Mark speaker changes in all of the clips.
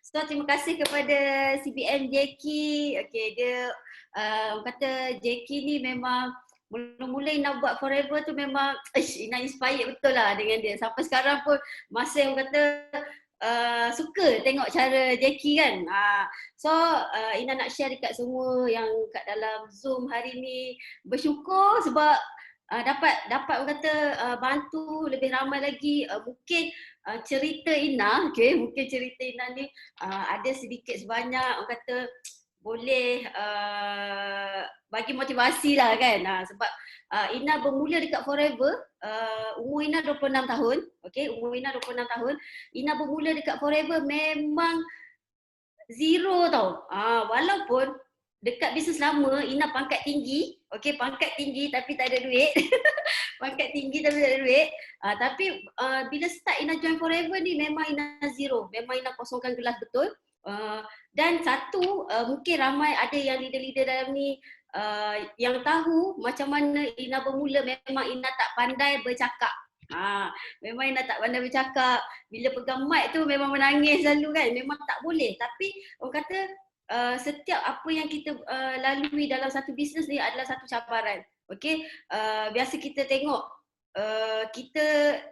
Speaker 1: So terima kasih kepada CBN Jackie. Okay, dia kata Jackie ni memang mula-mula Ina buat Forever tu memang Ina inspired betul lah dengan dia. Sampai sekarang pun masih orang kata suka tengok cara Jackie kan. So Ina nak share dekat semua yang kat dalam Zoom hari ni, bersyukur sebab dapat orang kata bantu lebih ramai lagi. Mungkin cerita Ina, mungkin cerita Ina ni ada sedikit sebanyak orang kata boleh bagi motivasi lah kan. Sebab Ina bermula dekat Forever, umur Ina 26 tahun. Umur Ina 26 tahun. Ina bermula dekat Forever memang zero tau. Walaupun dekat bisnes lama, Ina pangkat tinggi. Pangkat tinggi tapi tak ada duit. Pangkat tinggi tapi tak ada duit. Tapi bila start Ina join Forever ni memang Ina zero. Memang Ina kosongkan gelas betul. Dan satu, mungkin ramai ada yang leader-leader dalam ni yang tahu macam mana Ina bermula. Memang Ina tak pandai bercakap. Memang Ina tak pandai bercakap. Bila pegang mic tu memang menangis selalu kan. Memang tak boleh. Tapi orang kata setiap apa yang kita lalui dalam satu bisnes ni adalah satu cabaran. Biasa kita tengok kita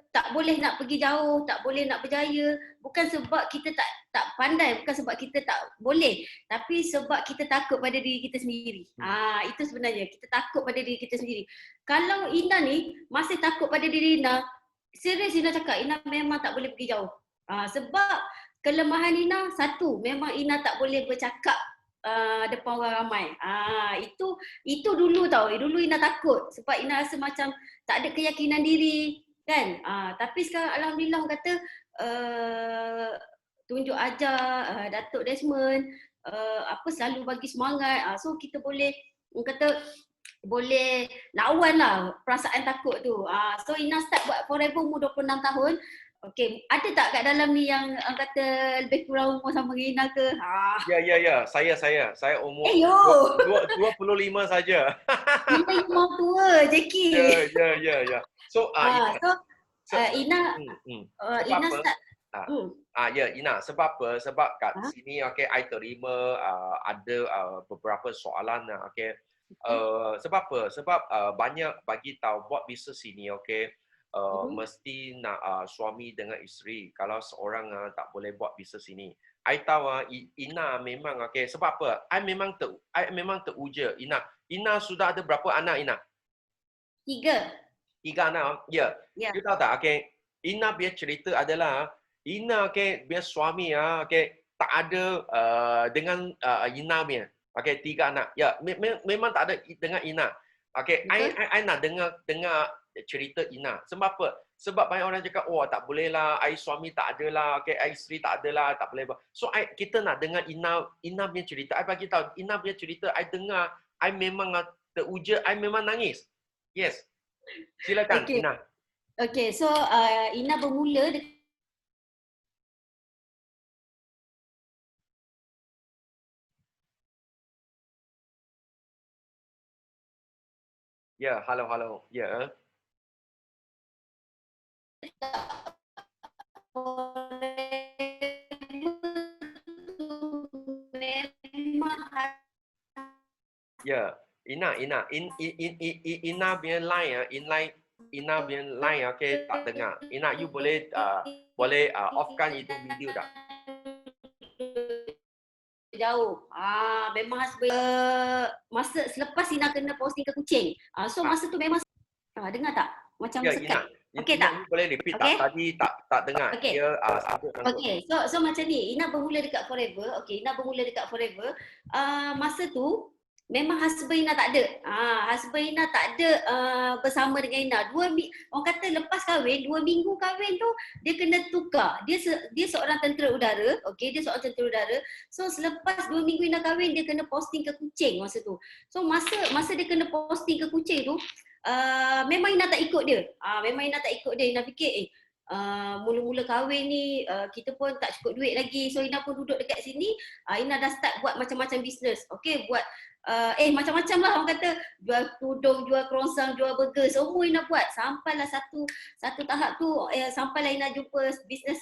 Speaker 1: tak boleh nak pergi jauh, tak boleh nak berjaya, bukan sebab kita tak pandai, bukan sebab kita tak boleh, tapi sebab kita takut pada diri kita sendiri. Itu sebenarnya, kita takut pada diri kita sendiri. Kalau Ina ni masih takut pada diri Ina, serius Ina cakap, Ina memang tak boleh pergi jauh. Sebab kelemahan Ina, satu, memang Ina tak boleh bercakap depan orang ramai. Itu dulu tau. Dulu Ina takut sebab Ina rasa macam tak ada keyakinan diri kan. Tapi sekarang alhamdulillah orang kata tunjuk ajar Datuk Desmond selalu bagi semangat. So kita boleh orang kata boleh lawan lah perasaan takut tu. So Ina start buat Forever umur 26 tahun. Ada tak kat dalam ni yang kata lebih kurang umur sama dengan Ina ke?
Speaker 2: Ya. Saya umur 25 saja.
Speaker 1: Ina memang tua, Jackie.
Speaker 2: Ya. So,
Speaker 1: Ina Ina start.
Speaker 2: Ina, sebab apa? Sebab kat sini I terima ada beberapa soalan sebab apa? Sebab banyak bagi tahu buat bisnes ini mesti nak suami dengan isteri. Kalau seorang tak boleh buat bisnes ini. I tahu Ina memang sebab apa? I memang teruja Ina. Ina sudah ada berapa anak Ina? 3 anak. Ya. You tahu tak? Ina punya cerita adalah Ina biar suami tak ada dengan Ina punya. 3 anak. Ya, memang tak ada dengan Ina. I nak dengar cerita Ina. Sebab apa? Sebab banyak orang cakap, tak boleh lah, I suami tak ada lah, I isteri tak ada lah, tak boleh. So kita nak dengar Ina punya cerita. I bagi tahu Ina punya cerita, I dengar, I memang teruja, I memang nangis. Yes. Silakan Ina.
Speaker 1: So Ina bermula
Speaker 2: Ya, halo. Ya. Ya, Ina punya line Ina punya line tak dengar. Ina, you boleh offkan itu video tak?
Speaker 1: Jauh. Memang masa selepas Ina kena posting ke kucing. So masa tu memang dengar tak? Macam sekat.
Speaker 2: Tak? Boleh repeat tak? Tadi tak dengar.
Speaker 1: So macam ni, Ina bermula dekat Forever. Ina bermula dekat Forever. Masa tu memang husband Ina tak ada. Husband Ina tak ada bersama dengan Ina. Orang kata lepas kahwin, 2 minggu kahwin tu dia kena tukar. Dia seorang tentera udara. Dia seorang tentera udara. So selepas 2 minggu Ina kahwin, dia kena posting ke kucing masa tu. So masa dia kena posting ke kucing tu, memang Ina tak ikut dia. Ina fikir mula-mula kahwin ni kita pun tak cukup duit lagi. So Ina pun duduk dekat sini. Ina dah start buat macam-macam bisnes. Buat macam-macam lah orang kata. Jual tudung, jual kerongsang, jual burger. Semua Ina buat. Sampailah satu tahap tu sampailah Ina jumpa bisnes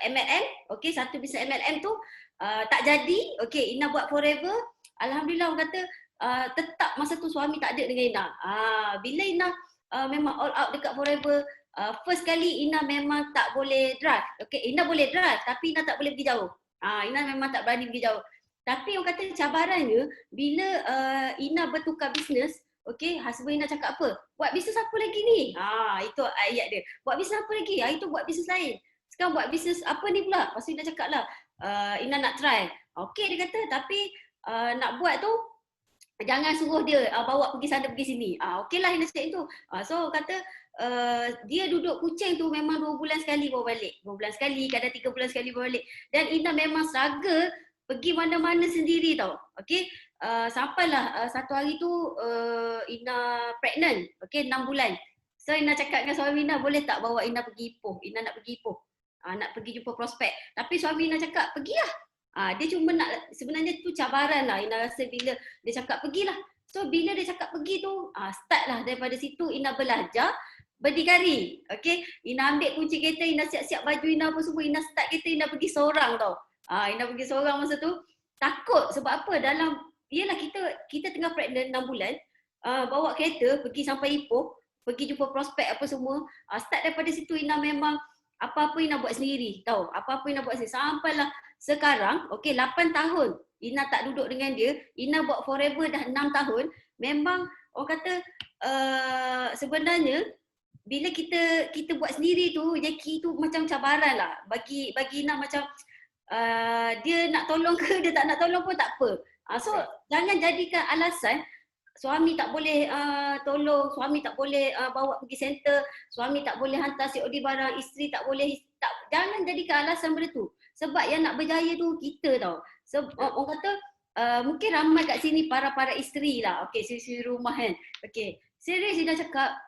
Speaker 1: MLM, okey, satu bisnes MLM tu tak jadi, okey, Ina buat forever. Alhamdulillah orang kata tetap masa tu suami tak ada dengan Ina. Bila Ina memang all out dekat forever, first kali Ina memang tak boleh drive. Okey, Ina boleh drive tapi Ina tak boleh pergi jauh. Ina memang tak berani pergi jauh. Tapi orang kata cabarannya bila Ina bertukar bisnes, okey, husband Ina cakap apa? Buat bisnes apa lagi ni? Itu ayat dia. Buat bisnes apa lagi? Itu buat bisnes lain. Sekarang buat bisnes apa ni pula? Lepas tu Ina cakap lah, Ina nak try. Okey dia kata, tapi nak buat tu jangan suruh dia bawa pergi sana pergi sini. Okey lah Ina cakap itu. So kata dia duduk kucing tu memang 2 bulan sekali bawa balik. 2 bulan sekali, kadang 3 bulan sekali bawa balik. Dan Ina memang struggle pergi mana-mana sendiri tau. Okey. Sampailah satu hari tu Ina pregnant. Okey, 6 bulan. So Ina cakap dengan suami Ina, boleh tak bawa Ina pergi Ipoh? Ina nak pergi Ipoh. Nak pergi jumpa prospek. Tapi suami Ina cakap, pergilah. Dia cuma nak, sebenarnya tu cabaran lah Ina rasa bila dia cakap pergilah. So bila dia cakap pergi tu, start lah daripada situ Ina belajar berdikari. Okay, Ina ambil kunci kereta, Ina siap-siap baju Ina apa semua, Ina start kereta, Ina pergi seorang tau. Ina pergi seorang masa tu. Takut sebab apa, yelah kita tengah pregnant 6 bulan, bawa kereta pergi sampai Ipoh, pergi jumpa prospek apa semua. Start daripada situ Ina memang apa-apa Ina buat sendiri, tahu? Apa-apa Ina buat sendiri. Sampailah sekarang, okey, 8 tahun Ina tak duduk dengan dia, Ina buat forever dah 6 tahun. Memang orang kata sebenarnya bila kita buat sendiri tu, Jackie tu macam cabaran lah. Bagi Ina macam dia nak tolong ke dia tak nak tolong pun tak apa. So jangan jadikan alasan suami tak boleh tolong, suami tak boleh bawa pergi center, suami tak boleh hantar COD barang, isteri tak boleh, jangan jadikan alasan benda tu. Sebab yang nak berjaya tu kita tau. Orang kata mungkin ramai kat sini para isteri lah, okey, isteri rumah kan. Okey, serius Ina cakap,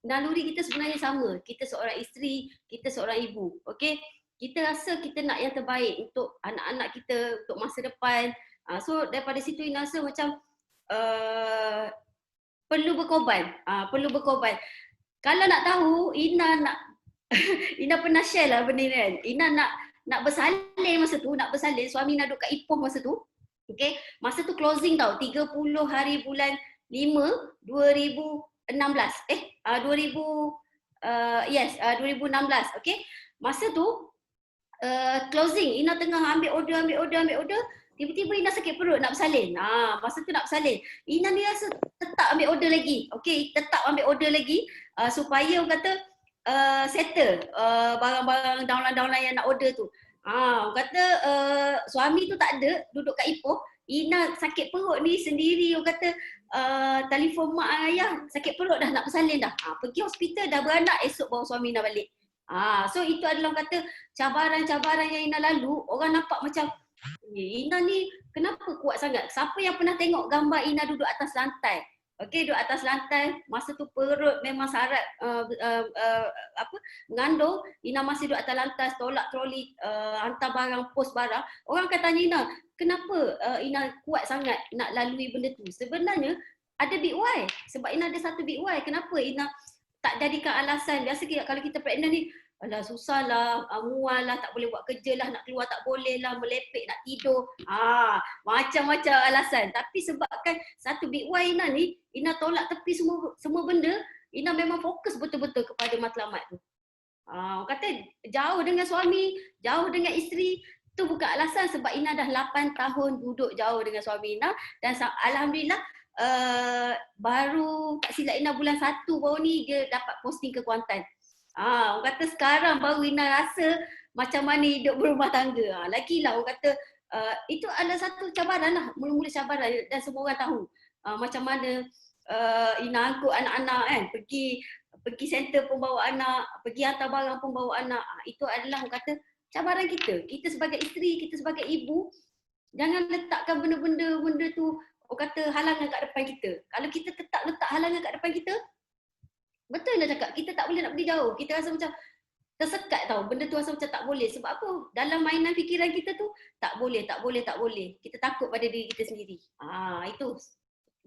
Speaker 1: naluri kita sebenarnya sama. Kita seorang isteri, kita seorang ibu, okey. Kita rasa kita nak yang terbaik untuk anak-anak kita, untuk masa depan. So daripada situ Ina rasa macam perlu berkorban. Kalau nak tahu, Ina pernah share lah benda ni kan. Ina nak bersalin masa tu, suami Ina duduk kat Ipoh masa tu. Okay, masa tu closing tau, 30 hari bulan 5, 2016. 2016, okay. Masa tu closing, Ina tengah ambil order. Tiba-tiba Ina sakit perut nak bersalin. Masa tu nak bersalin. Ina ni rasa tetap ambil order lagi. Okey, tetap ambil order lagi supaya orang kata settle barang-barang downline yang nak order tu. Orang kata suami tu tak ada, duduk kat Ipoh. Ina sakit perut ni sendiri, orang kata telefon mak ayah, sakit perut dah nak bersalin dah. Pergi hospital dah beranak, esok bawa suami Ina balik. So itu adalah orang kata cabaran-cabaran yang Ina lalu. Orang nampak macam Ina ni kenapa kuat sangat? Siapa yang pernah tengok gambar Ina duduk atas lantai? Okey, duduk atas lantai, masa tu perut memang syarat mengandung. Ina masih duduk atas lantai, tolak troli, hantar barang, post barang. Orang akan tanya Ina, kenapa Ina kuat sangat nak lalui benda tu? Sebenarnya ada big why. Sebab Ina ada satu big why. Kenapa Ina tak jadikan alasan? Biasa kalau kita pregnant ni, alah susah lah, mual lah, tak boleh buat kerja lah, nak keluar tak boleh lah, melepek, nak tidur. Macam-macam alasan. Tapi sebabkan satu big why Ina ni, Ina tolak tepi semua benda, Ina memang fokus betul-betul kepada matlamat tu. Kata jauh dengan suami, jauh dengan isteri, tu bukan alasan sebab Ina dah 8 tahun duduk jauh dengan suami Ina. Dan Alhamdulillah baru tak silap Ina bulan 1 baru ni dia dapat posting ke Kuantan. Orang kata sekarang baru Ina rasa macam mana hidup berumah tangga. Lagilah orang kata itu adalah satu cabaran lah, mula-mula cabaran dan semua orang tahu macam mana Ina angkut anak-anak kan, pergi center pun bawa anak, pergi hantar barang pun bawa anak. Itu adalah orang kata cabaran kita. Kita sebagai isteri, kita sebagai ibu, jangan letakkan benda-benda tu orang kata halangan kat depan kita. Kalau kita tetap letak halangan kat depan kita, betul lah cakap, kita tak boleh nak pergi jauh. Kita rasa macam tersekat tau. Benda tu rasa macam tak boleh. Sebab apa? Dalam mainan fikiran kita tu, tak boleh. Kita takut pada diri kita sendiri. Itu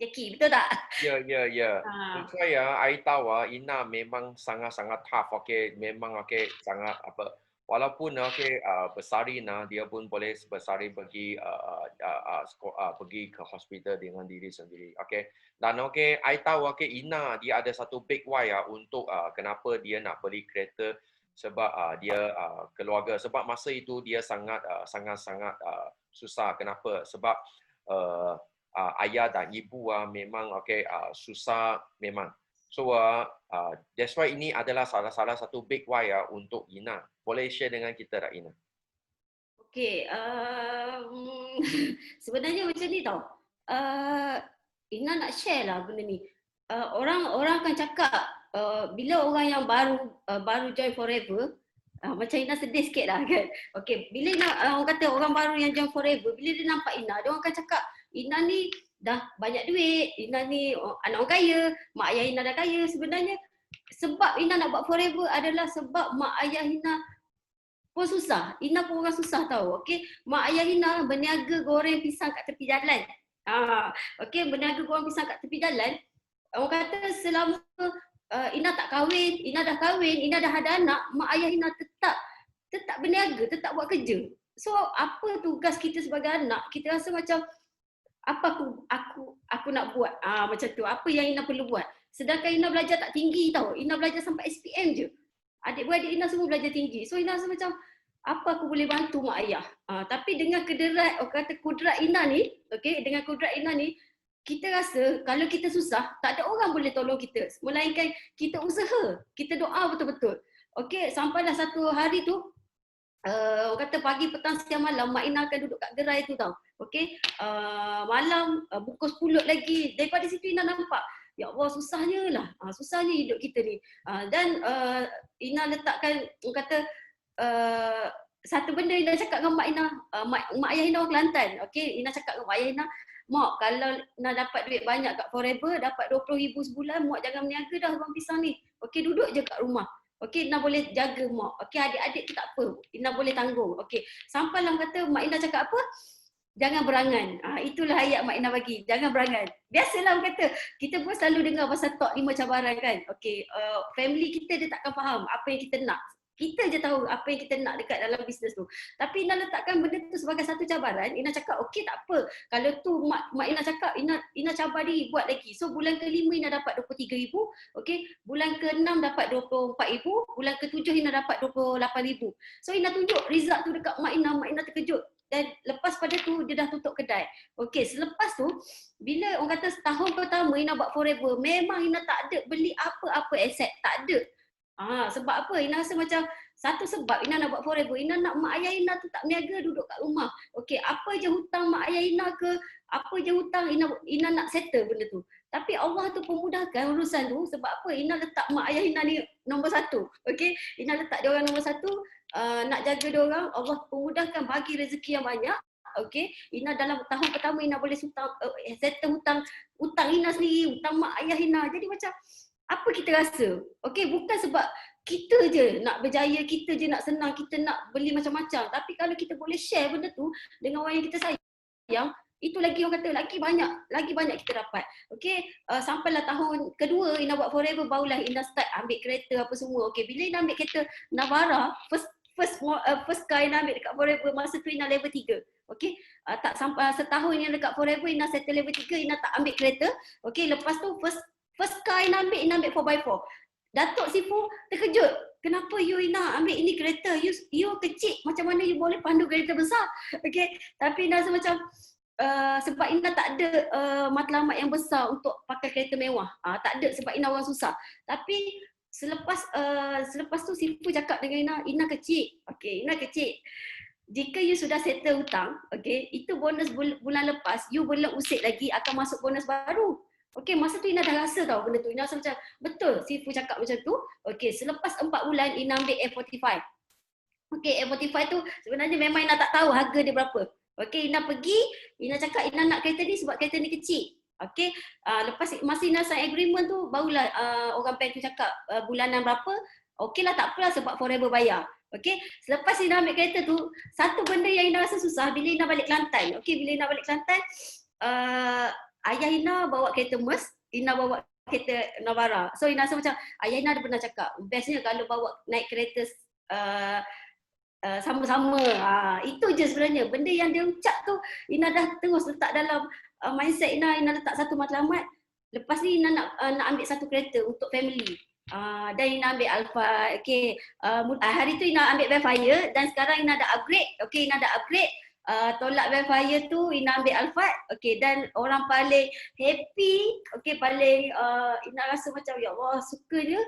Speaker 1: Jackie, betul tak?
Speaker 2: Ya, ya, ya.
Speaker 1: Ha.
Speaker 2: Untuk saya, I tahu Ina memang sangat-sangat tough. Okey, memang okey sangat apa. Walaupun okey bersalin dia pun boleh bersalin pergi pergi ke hospital dengan diri sendiri. Okey. Dan okey, I tahu okey Ina dia ada satu big why untuk kenapa dia nak beli kereta sebab dia keluarga. Sebab masa itu dia sangat-sangat susah. Kenapa? Sebab uh, ayah dan ibu memang susah memang. So that's why ini adalah salah satu big why untuk Ina. Boleh share dengan kita tak Ina?
Speaker 1: Okey, sebenarnya macam ni tau. Uh, Ina nak share lah benda ni. Orang akan cakap bila orang yang baru join Forever, macam Ina sedih sikit lah kan. Okey, bila Ina, orang kata orang baru yang join Forever, bila dia nampak Ina, dia orang akan cakap Ina ni dah banyak duit, Ina ni anak orang kaya, mak ayah Ina dah kaya. Sebenarnya sebab Ina nak buat Forever adalah sebab mak ayah Ina pun susah. Ina pun orang susah tahu. Okey, mak ayah Ina berniaga goreng pisang kat tepi jalan. Okey, berniaga goreng pisang kat tepi jalan. Orang kata selama Ina tak kahwin, Ina dah kahwin, Ina dah ada anak, mak ayah Ina tetap berniaga, tetap buat kerja. So, apa tugas kita sebagai anak? Kita rasa macam apa aku nak buat? Macam tu. Apa yang Ina perlu buat? Sedangkan Ina belajar tak tinggi tau. Ina belajar sampai SPM je. Adik-beradik Ina semua belajar tinggi. So Ina rasa macam apa aku boleh bantu mak ayah. Tapi dengan kudrat Ina ni, okey, dengan kudrat Ina ni, kita rasa kalau kita susah, tak ada orang boleh tolong kita. Melainkan kita usaha, kita doa betul-betul. Okey, sampailah satu hari tu, orang kata pagi, petang, siang, malam, mak Ina akan duduk kat gerai tu tau. Okey, malam bungkus pulut lagi. Daripada situ Ina nampak, ya Allah susahnya lah, susahnya hidup kita ni. Dan Ina letakkan, orang kata satu benda Ina cakap dengan mak Ina, mak ayah Ina orang Kelantan. Okey, Ina cakap dengan mak ayah Ina, mak kalau Ina dapat duit banyak kat Forever, dapat 20,000 sebulan, mak jangan berniaga dah abang pisang ni. Okey, duduk je kat rumah. Okey, Ina boleh jaga mak. Okey, adik-adik tu tak apa. Ina boleh tanggung. Okey, sampai lah kata mak Ina cakap apa? Jangan berangan. Itulah ayat mak Ina bagi. Jangan berangan. Biasalah orang kata, kita pun selalu dengar pasal top 5 cabaran kan. Okey, family kita dia takkan faham apa yang kita nak. Kita je tahu apa yang kita nak dekat dalam bisnes tu. Tapi Ina letakkan benda tu sebagai satu cabaran. Ina cakap, okey tak apa. Kalau tu mak Ina cakap, Ina cabar diri buat lagi. So bulan ke-5 Ina dapat 23,000. Okey, bulan ke-6 dapat 24,000. Bulan ke-7 Ina dapat 28,000. So Ina tunjuk result tu dekat mak Ina terkejut. Dan lepas pada tu dia dah tutup kedai. Okey, selepas tu bila orang kata setahun pertama Ina buat Forever, memang Ina tak ada beli apa-apa aset, tak ada. Sebab apa? Ina rasa macam satu sebab Ina nak buat Forever, Ina nak mak ayah Ina tu tak berniaga, duduk kat rumah. Okey, apa je hutang mak ayah Ina ke, apa je hutang Ina nak settle benda tu. Tapi Allah tu pemudahkan urusan tu. Sebab apa? Ina letak mak ayah Ina ni nombor satu. Okey, Ina letak dia orang nombor satu, nak jaga dia orang. Allah pemudahkan bagi rezeki yang banyak. Okey, Ina dalam tahun pertama Ina boleh settle hutang Ina sendiri, hutang mak ayah Ina. Jadi macam apa kita rasa? Okey, bukan sebab kita je nak berjaya, kita je nak senang, kita nak beli macam-macam. Tapi kalau kita boleh share benda tu dengan orang yang kita sayang, itu lagi orang kata lagi banyak kita dapat. Okey, sampailah tahun kedua Ina buat Forever, barulah Ina start ambil kereta apa semua. Okey, bila Ina ambil kereta Navara, first car Ina ambil dekat Forever, masa tu Ina level 3. Okey, tak sampai setahun Ina dekat Forever, Ina settle level 3, Ina tak ambil kereta. Okey, lepas tu first car Ina ambil 4x4. Datuk Sifu terkejut. Kenapa you Ina ambil ini kereta? You kecil, macam mana you boleh pandu kereta besar? Okey, tapi Ina rasa macam sebab Ina tak ada matlamat yang besar untuk pakai kereta mewah. Tak ada sebab Ina orang susah. Tapi selepas tu Sifu cakap dengan Ina kecil. Okey, Ina kecil. Jika you sudah settle hutang, okey, itu bonus bulan lepas, you boleh usik lagi akan masuk bonus baru. Okey, masa tu Ina dah rasa tau benda tu. Ina rasa macam, betul Sifu cakap macam tu. Okey, selepas 4 bulan Ina ambil F45. Okey, F45 tu sebenarnya memang Ina tak tahu harga dia berapa. Okey, Ina pergi, Ina cakap Ina nak kereta ni sebab kereta ni kecil. Okey, lepas masa Ina sign agreement tu, barulah orang bank tu cakap bulanan berapa. Okey lah, tak apalah sebab Forever bayar. Okey, selepas Ina ambil kereta tu, satu benda yang Ina rasa susah bila Ina balik Kelantan. Okey, bila Ina balik Kelantan, ayah Ina bawa kereta Merc, Ina bawa kereta Navara. So Ina rasa macam ayah Ina ada pernah cakap, bestnya kalau bawa naik kereta sama-sama. Itu je sebenarnya. Benda yang dia ucap tu Ina dah terus letak dalam mindset Ina. Ina letak satu matlamat. Lepas ni Ina nak ambil satu kereta untuk family. Dan Ina ambil Alphard. Okay. Hari tu Ina ambil Velfire dan sekarang Ina dah upgrade. Okay, Ina dah upgrade. Tolak Velfire tu Ina ambil Alphard. Okay, dan orang paling happy, okay, paling Ina rasa macam ya Allah suka je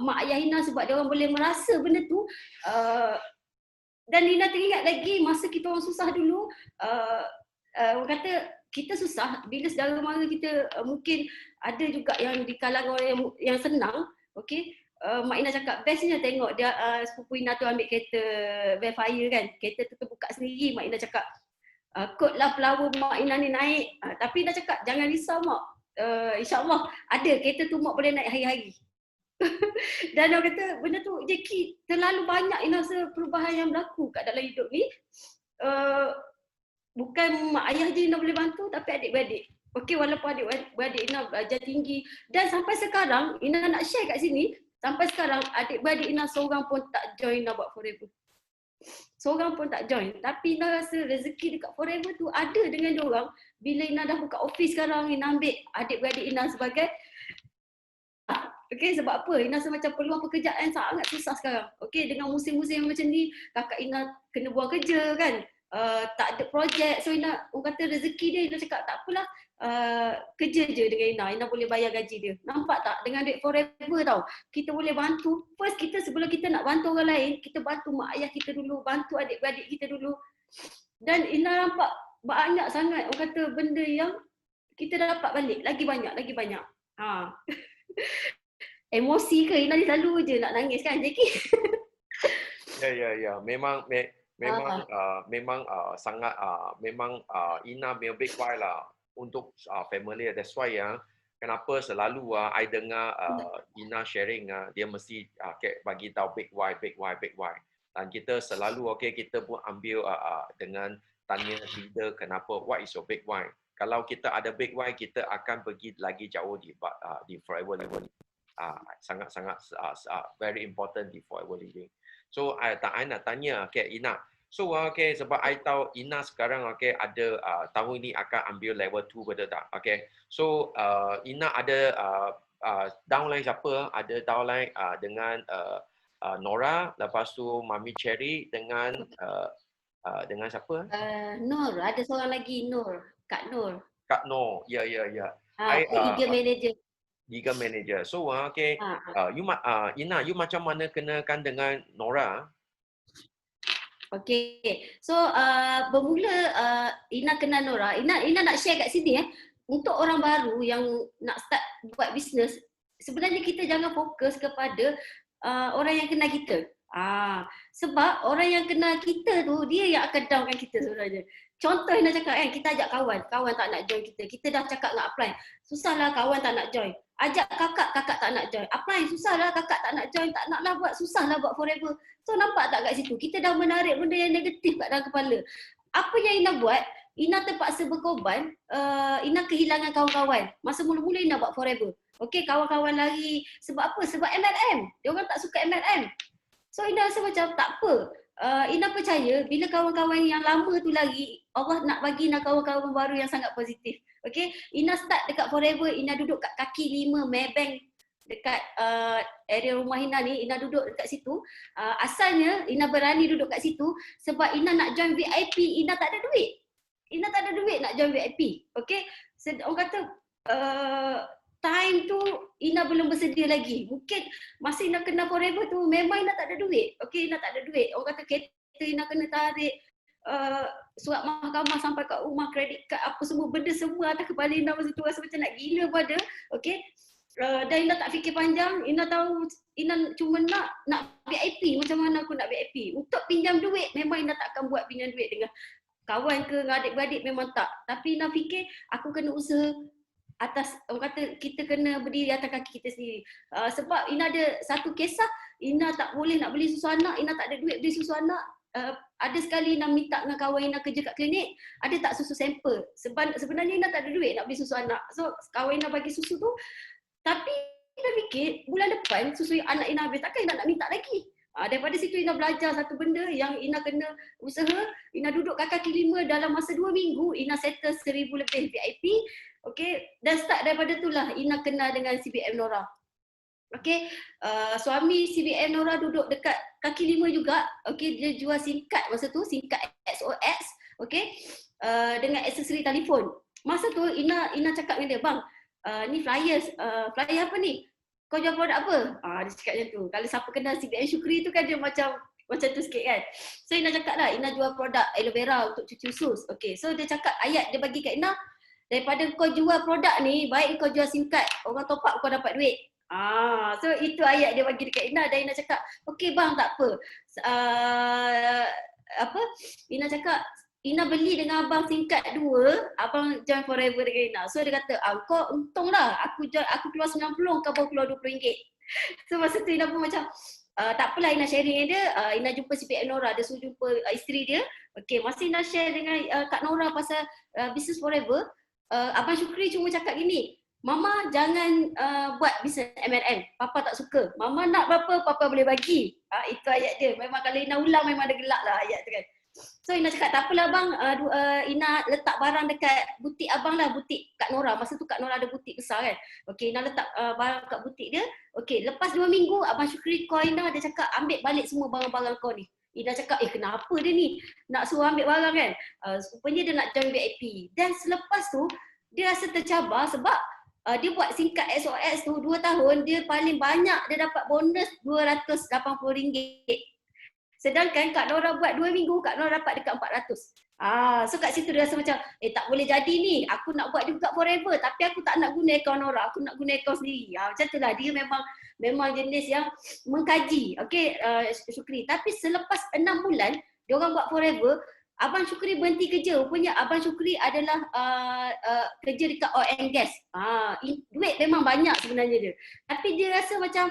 Speaker 1: mak ayah Ina sebab dia orang boleh merasa benda tu. Dan Nina teringat lagi masa kita orang susah dulu, orang kata kita susah bila saudara mara kita mungkin ada juga yang di kalangan orang yang senang, okey. Mak Ina cakap bestnya tengok dia sepupu Ina tu ambil kereta Velfire kan, kereta tu terbuka sendiri. Mak Ina cakap kot lah pelawa mak Ina ni naik, tapi Ina cakap jangan risau mak, insyaAllah ada kereta tu mak boleh naik hari-hari. Dan orang kata benda tu Jackie terlalu banyak Ina rasa perubahan yang berlaku kat dalam hidup ni. Bukan mak ayah je Ina boleh bantu tapi adik-beradik. Okey, walaupun adik-beradik Ina belajar tinggi dan sampai sekarang Ina nak share kat sini, sampai sekarang adik-beradik Ina seorang pun tak join Ina buat Forever. Seorang pun tak join. Tapi Ina rasa rezeki dekat Forever tu ada dengan diorang. Bila Ina dah buka office sekarang, Ina ambil adik-beradik Ina sebagai okey, sebab apa? Ina rasa macam peluang pekerjaan sangat susah sekarang. Okey, dengan musim-musim macam ni, kakak Ina kena buang kerja kan. Tak ada projek. So Ina, orang kata rezeki dia, Ina cakap tak apalah. Kerja je dengan Ina. Ina boleh bayar gaji dia. Nampak tak? Dengan duit Forever tau. Kita boleh bantu. First kita sebelum kita nak bantu orang lain, kita bantu mak ayah kita dulu, bantu adik-beradik kita dulu. Dan Ina nampak banyak sangat orang kata benda yang kita dapat balik. Lagi banyak. Emosi ke? Ina ni selalu je nak nangis kan, Jackie?
Speaker 2: Ya. Memang sangat memang Ina punya big why lah untuk family. That's why kenapa selalu I dengar Ina sharing dia mesti bagi tahu big why. Dan kita selalu kita pun ambil dengan tanya leader kenapa, what is your big why? Kalau kita ada big why, kita akan pergi lagi jauh di Forever Living. Sangat very important di Forever Living. So I nak tanya Ina. So sebab I tahu Ina sekarang ada tahun ini akan ambil level 2, betul tak? So Ina ada downline siapa? Ada downline dengan Nora, lepas tu Mami Cherry dengan siapa?
Speaker 1: Nur, ada seorang lagi Nur, Kak Nur.
Speaker 2: Kak Nur, ya.
Speaker 1: Liga manager.
Speaker 2: Liga manager. So Ina, you macam mana kenakan dengan Nora?
Speaker 1: Okay, so bermula Ina kenal Nora. Ina nak share kat sini untuk orang baru yang nak start buat bisnes, sebenarnya kita jangan fokus kepada orang yang kenal kita. Sebab orang yang kenal kita tu dia yang akan downkan kita sebenarnya. Contoh Ina cakap kita ajak kawan tak nak join kita. Kita dah cakap nak apply. Susahlah kawan tak nak join. Ajak kakak tak nak join. Apply susahlah kakak tak nak join, tak naklah buat, susahlah buat Forever. So nampak tak kat situ? Kita dah menarik benda yang negatif kat dalam kepala. Apa yang Ina buat? Ina terpaksa berkorban, Ina kehilangan kawan-kawan. Masa mula-mula Ina buat Forever. Okey, kawan-kawan lari. Sebab apa? Sebab MLM. Dia orang tak suka MLM. So Ina rasa macam tak apa. Ina percaya bila kawan-kawan yang lama tu lari, Allah nak bagi Ina kawan-kawan baru yang sangat positif. Okay, Ina start dekat Forever, Ina duduk kat kaki 5 Maybank dekat area rumah Ina ni. Ina duduk dekat situ. Asalnya Ina berani duduk kat situ sebab Ina nak join VIP, Ina tak ada duit. Ina tak ada duit nak join VIP. Okay, orang kata time tu Ina belum bersedia lagi. Mungkin masa Ina kena Forever tu memang Ina tak ada duit. Okay, Ina tak ada duit. Orang kata kereta Ina kena tarik, surat mahkamah sampai kat rumah, kredit kad apa semua, benda semua atas kepala Ina masa tu, rasa macam nak gila pada. Okay, dan Ina tak fikir panjang. Ina tahu Ina cuma nak VIP. Macam mana aku nak VIP? Untuk pinjam duit memang Ina tak akan buat pinjam duit dengan kawan ke dengan adik-beradik, memang tak. Tapi Ina fikir aku kena usaha atas, orang kata kita kena berdiri atas kaki kita sendiri. Sebab Ina ada satu kisah, Ina tak boleh nak beli susu anak, Ina tak ada duit beli susu anak. ada sekali Ina minta dengan kawan Ina kerja kat klinik, ada tak susu sampel? Sebenarnya Ina tak ada duit nak beli susu anak. So kawan Ina bagi susu tu, tapi Ina fikir bulan depan susu anak Ina habis, takkan Ina nak minta lagi. Daripada situ Ina belajar satu benda yang Ina kena usaha. Ina duduk kat kaki lima dalam masa 2 minggu, Ina settle 1,000 lebih VIP. Okay, dan start daripada itulah Ina kenal dengan CBM Nora. Okay, suami CBM Nora duduk dekat kaki lima juga. Okay, dia jual SIM card masa tu, SIM card XOX. Okay, dengan aksesori telefon. Masa tu Ina cakap dengan dia, bang, ni flyers, flyer apa ni? Kau jual produk apa? Dia cakap macam tu. Kalau siapa kenal CBM Syukri tu kan dia macam tu sikit kan. So Ina cakap lah, Ina jual produk aloe vera untuk cuci usus. Okay, so dia cakap ayat dia bagi kat Ina, daripada kau jual produk ni, baik kau jual SIM card, orang top up kau dapat duit. So itu ayat dia bagi dekat Ina dan Ina cakap, okey bang, tak apa. Ina cakap, Ina beli dengan abang SIM card 2, abang join forever dengan Ina. So dia kata, kau untung lah, aku keluar 90, kau baru keluar RM20. So masa tu Ina pun macam, tak apalah, Ina sharing dengan dia. Ina jumpa CPM Nora, dia suruh jumpa isteri dia. Okay, masa Ina share dengan Kak Nora pasal business forever, Abang Syukri cuma cakap gini, Mama jangan buat bisnes MLM, Papa tak suka. Mama nak berapa, Papa boleh bagi. Itu ayat dia. Memang kalau Ina ulang memang ada gelak lah ayat tu kan. So Ina cakap, tak apalah bang, Ina letak barang dekat butik abang lah, butik Kak Nora. Masa tu Kak Nora ada butik besar kan. Okay, Ina letak barang kat butik dia. Okay, lepas 2 minggu, Abang Syukri call Ina, dia cakap, ambil balik semua barang-barang kau ni. Ina cakap, kenapa dia ni nak suruh ambil barang kan? Rupanya dia nak join VIP. Dan selepas tu, dia rasa tercabar sebab dia buat singkat SOS tu 2 tahun, dia paling banyak dia dapat bonus RM280. Sedangkan Kak Nora buat 2 minggu, Kak Nora dapat dekat 400. So kat situ dia rasa macam, tak boleh jadi ni, aku nak buat juga forever tapi aku tak nak guna akaun Nora, aku nak guna akaun sendiri. Macam tu lah, dia memang jenis yang mengkaji. Okay, Syukri. Tapi selepas 6 bulan, dia orang buat forever, Abang Syukri berhenti kerja. Rupanya Abang Syukri adalah kerja dekat oil and gas. Duit memang banyak sebenarnya dia. Tapi dia rasa macam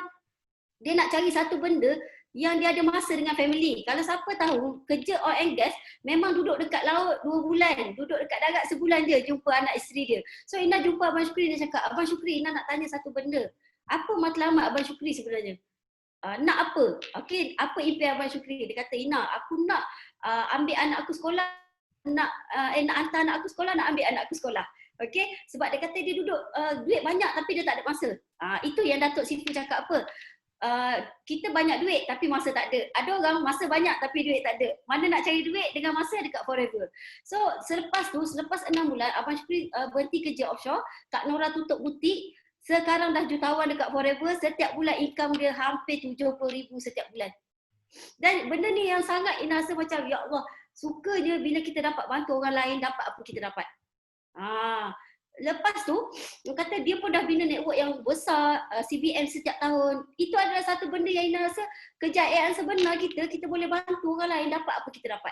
Speaker 1: dia nak cari satu benda yang dia ada masa dengan family. Kalau siapa tahu, kerja oil and gas memang duduk dekat laut 2 bulan. Duduk dekat darat sebulan je jumpa anak isteri dia. So Ina jumpa Abang Syukri, dia cakap, Abang Syukri, Ina nak tanya satu benda. Apa matlamat Abang Syukri sebenarnya? Nak apa? Okay, apa impian Abang Syukri? Dia kata, Ina, aku nak ambil anak aku sekolah, nak hantar anak aku sekolah, nak ambil anak aku sekolah. Okay, sebab dia kata dia duduk duit banyak tapi dia tak ada masa. Itu yang Datuk Sifu cakap apa? Kita banyak duit tapi masa tak ada. Ada orang masa banyak tapi duit tak ada. Mana nak cari duit dengan masa dekat forever. So selepas 6 bulan, Abang Syukri berhenti kerja offshore, Kak Nora tutup butik. Sekarang dah jutawan dekat forever, setiap bulan income dia hampir 70,000 setiap bulan. Dan benda ni yang sangat Ina rasa macam, ya Allah, suka je bila kita dapat bantu orang lain, dapat apa kita dapat. Lepas tu, dia kata dia pun dah bina network yang besar, CBM setiap tahun. Itu adalah satu benda yang Ina rasa kejayaan sebenar kita boleh bantu orang lain, dapat apa kita dapat.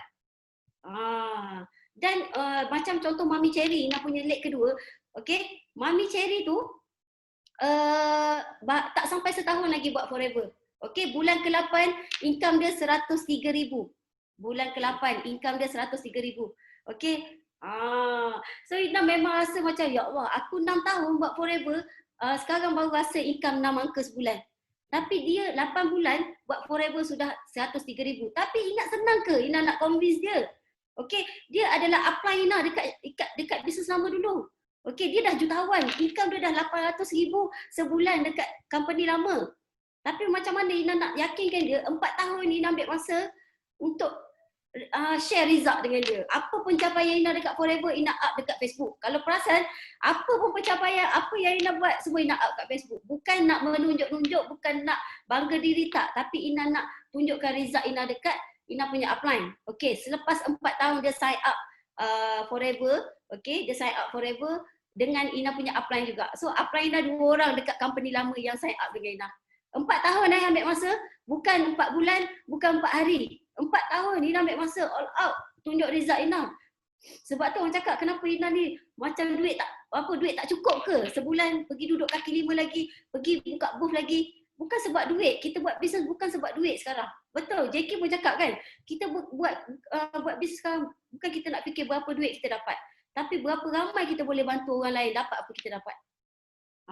Speaker 1: Dan macam contoh Mami Cherry, Ina punya leg kedua. Okay, Mami Cherry tu tak sampai setahun lagi buat forever. Okay, bulan ke-8 income dia 103,000. Bulan ke-8 income dia 103,000. Okay. So Ina memang rasa macam, ya Allah, aku 6 tahun buat forever, sekarang baru rasa income 6 angka sebulan. Tapi dia 8 bulan buat forever sudah 103,000. Tapi ingat senang ke Ina nak convince dia? Okay, dia adalah apply Ina dekat bisnes lama dulu. Okay, dia dah jutawan, income dia dah 800,000 sebulan dekat company lama. Tapi macam mana Ina nak yakinkan dia, 4 tahun Ina ambil masa untuk share result dengan dia. Apa pencapaian Ina dekat forever, Ina up dekat Facebook. Kalau perasan, apa pun pencapaian, apa yang Ina buat, semua Ina up kat Facebook. Bukan nak menunjuk-nunjuk, bukan nak bangga diri tak. Tapi Ina nak tunjukkan result Ina dekat Ina punya upline. Okay, selepas 4 tahun dia sign up forever. Okay, dia sign up forever dengan Ina punya upline juga. So upline Ina 2 orang dekat company lama yang sign up dengan Ina. 4 tahun Ina ambil masa, bukan 4 bulan, bukan 4 hari. 4 tahun Ina ambil masa all out tunjuk result Ina. Sebab tu orang cakap, kenapa Ina ni macam duit tak cukup ke? Sebulan pergi duduk kaki lima lagi, pergi buka booth lagi. bukan sebab duit. Kita buat bisnes bukan sebab duit sekarang. Betul, JK pun cakap kan, kita buat bisnes sekarang bukan kita nak fikir berapa duit kita dapat, tapi berapa ramai kita boleh bantu orang lain dapat apa kita dapat.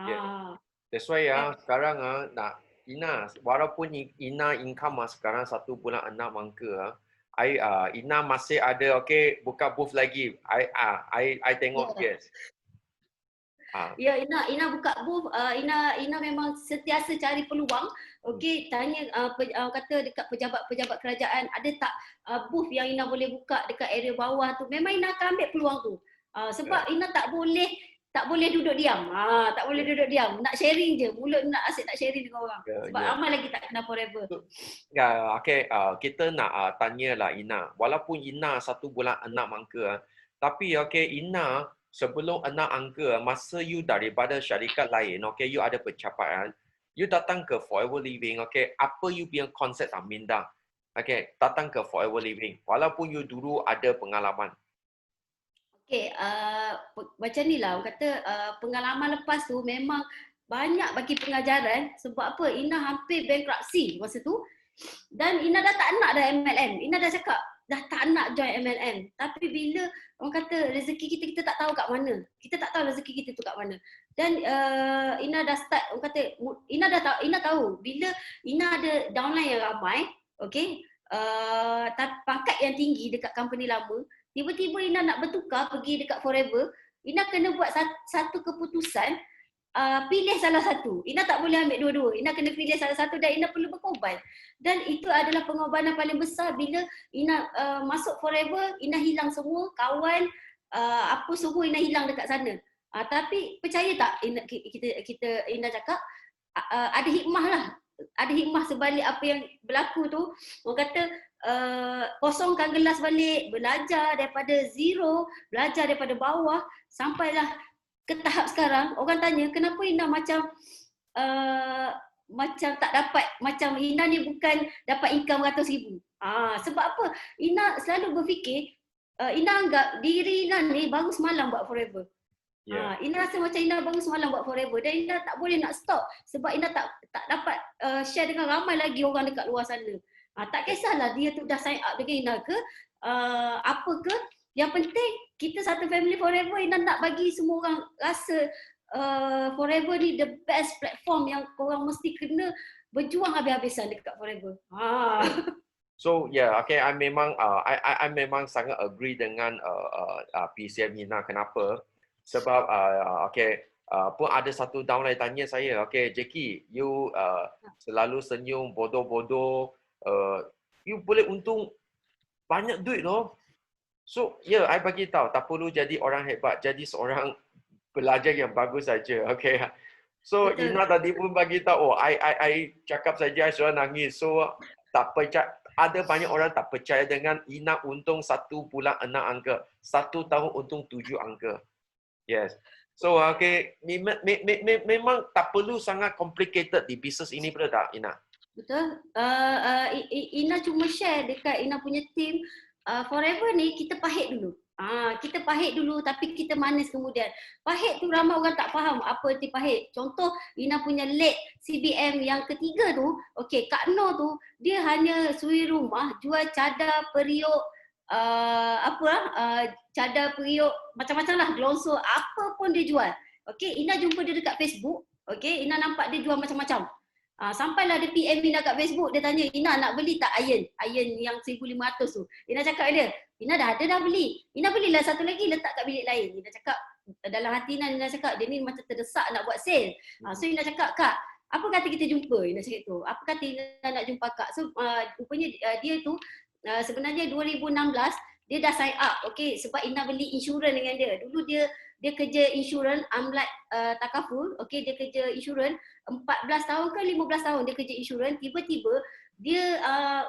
Speaker 2: Yeah.
Speaker 1: Ah,
Speaker 2: That's why sekarang nak Ina, walaupun Ina income sekarang 1.6 angka Ina masih ada buka booth lagi. I tengok yes.
Speaker 1: Ya, Ina buka booth, Ina memang sentiasa cari peluang. Okey, tanya kata dekat pejabat-pejabat kerajaan, ada tak booth yang Ina boleh buka dekat area bawah tu. Memang Ina akan ambil peluang tu. Sebab Ina tak boleh duduk diam. Tak boleh duduk diam. Nak sharing je. Mulut nak asyik nak sharing dengan orang. Sebab ramai lagi tak kena forever.
Speaker 2: Kita nak tanyalah Ina. Walaupun Ina 1.6 angka, tapi Ina sebelum 6 angka, masa you daripada syarikat lain, you ada pencapaian, you datang ke Forever Living, apa you punya konsep minda? Datang ke Forever Living, walaupun you dulu ada pengalaman.
Speaker 1: Macam ni lah, orang kata pengalaman lepas tu memang banyak bagi pengajaran. Sebab apa? Ina hampir bankruptcy masa tu. Dan Ina dah tak nak dah MLM. Ina dah cakap, dah tak nak join MLM. Tapi bila orang kata rezeki kita tak tahu kat mana. Kita tak tahu rezeki kita tu kat mana. Dan Ina dah start, orang kata Ina tahu bila Ina ada downline yang ramai, pangkat yang tinggi dekat company lama, tiba-tiba Ina nak bertukar pergi dekat Forever, Ina kena buat satu keputusan, pilih salah satu. Ina tak boleh ambil dua-dua. Ina kena pilih salah satu dan Ina perlu berkorban. Dan itu adalah pengorbanan paling besar bila Ina masuk Forever, Ina hilang semua, kawan, apa semua Ina hilang dekat sana. Tapi percaya tak Ina cakap, ada hikmah lah. Ada hikmah sebalik apa yang berlaku tu. Orang kata, kosongkan gelas balik, belajar daripada zero, belajar daripada bawah, sampailah ke tahap sekarang. Orang tanya, kenapa Ina macam tak dapat, macam Ina ni bukan dapat income RM100,000. Sebab apa? Ina selalu berfikir, Ina anggap diri Ina ni baru semalam buat Forever. Ina rasa macam Ina baru semalam buat Forever dan Ina tak boleh nak stop sebab Ina tak dapat share dengan ramai lagi orang dekat luar sana. Tak kisahlah dia tu dah sign up dengan Ina ke, apa ke, yang penting kita satu family Forever. Ina nak bagi semua orang rasa Forever ni the best platform yang korang mesti kena berjuang habis-habisan dekat Forever.
Speaker 2: So I memang sangat agree dengan PCM Ina. Kenapa? Sebab pun ada satu downline tanya saya, Jackie, you selalu senyum bodoh-bodoh, you boleh untung banyak duit loh. So I bagi tahu, tak perlu jadi orang hebat, jadi seorang pelajar yang bagus saja. So betul. Ina tadi pun bagi tahu, I cakap saja, saya nangis. So tak percaya, ada banyak orang tak percaya dengan Ina untung 1.6 angka, 1 tahun untung 7 angka. Yes. So memang tak perlu sangat complicated di bisnes ini, betul tak Ina?
Speaker 1: Betul. Ina cuma share dekat Ina punya team. Forever ni kita pahit dulu. Kita pahit dulu tapi kita manis kemudian. Pahit tu ramai orang tak faham apa arti pahit. Contoh Ina punya late CBM yang ketiga tu, Kak Noh tu, dia hanya suri rumah jual cadar, periuk, cadar, periuk, macam-macam lah, glonsor, apa pun dia jual. Ina jumpa dia dekat Facebook. Ina nampak dia jual macam-macam. Sampailah dia PM Ina kat Facebook, dia tanya, Ina nak beli tak iron yang 1,500 tu. Ina cakap dia, Ina dah beli. Ina belilah satu lagi, letak kat bilik lain. Ina cakap, dalam hati Ina cakap, dia ni macam terdesak nak buat sale. So Ina cakap, Kak, apa kata kita jumpa? Ina cakap tu. Apa kata Ina nak jumpa Kak? So rupanya dia tu, sebenarnya 2016, dia dah sign up, sebab Ina beli insurans dengan dia. Dulu dia kerja insurans, Amlat Takaful, dia kerja insurans 14 tahun ke 15 tahun dia kerja insurans. Tiba-tiba dia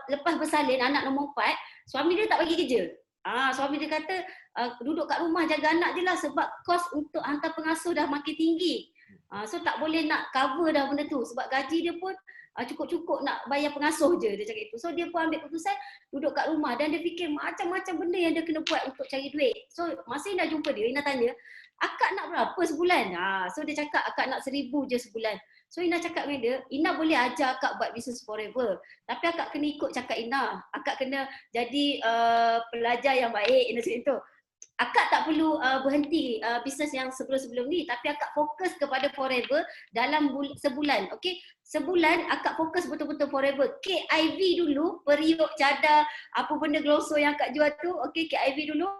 Speaker 1: lepas bersalin anak nombor 4, suami dia tak bagi kerja. Suami dia kata duduk kat rumah jaga anak je lah sebab kos untuk hantar pengasuh dah makin tinggi. So tak boleh nak cover dah benda tu sebab gaji dia pun cukup-cukup nak bayar pengasuh je, dia cakap itu. So dia pun ambil keputusan duduk kat rumah dan dia fikir macam-macam benda yang dia kena buat untuk cari duit. So masa Ina jumpa dia, Ina tanya, akak nak berapa sebulan? So dia cakap akak nak 1,000 je sebulan. So Ina cakap dengan dia, Ina boleh ajar akak buat business forever. Tapi akak kena ikut cakap Ina. Akak kena jadi pelajar yang baik. Ina cakap itu. Akak tak perlu berhenti bisnes yang sebelum-sebelum ni, tapi akak fokus kepada forever dalam sebulan. Okey, sebulan akak fokus betul-betul forever. KIV dulu, periuk, cadar, apa benda glosor yang akak jual tu, okey, KIV dulu.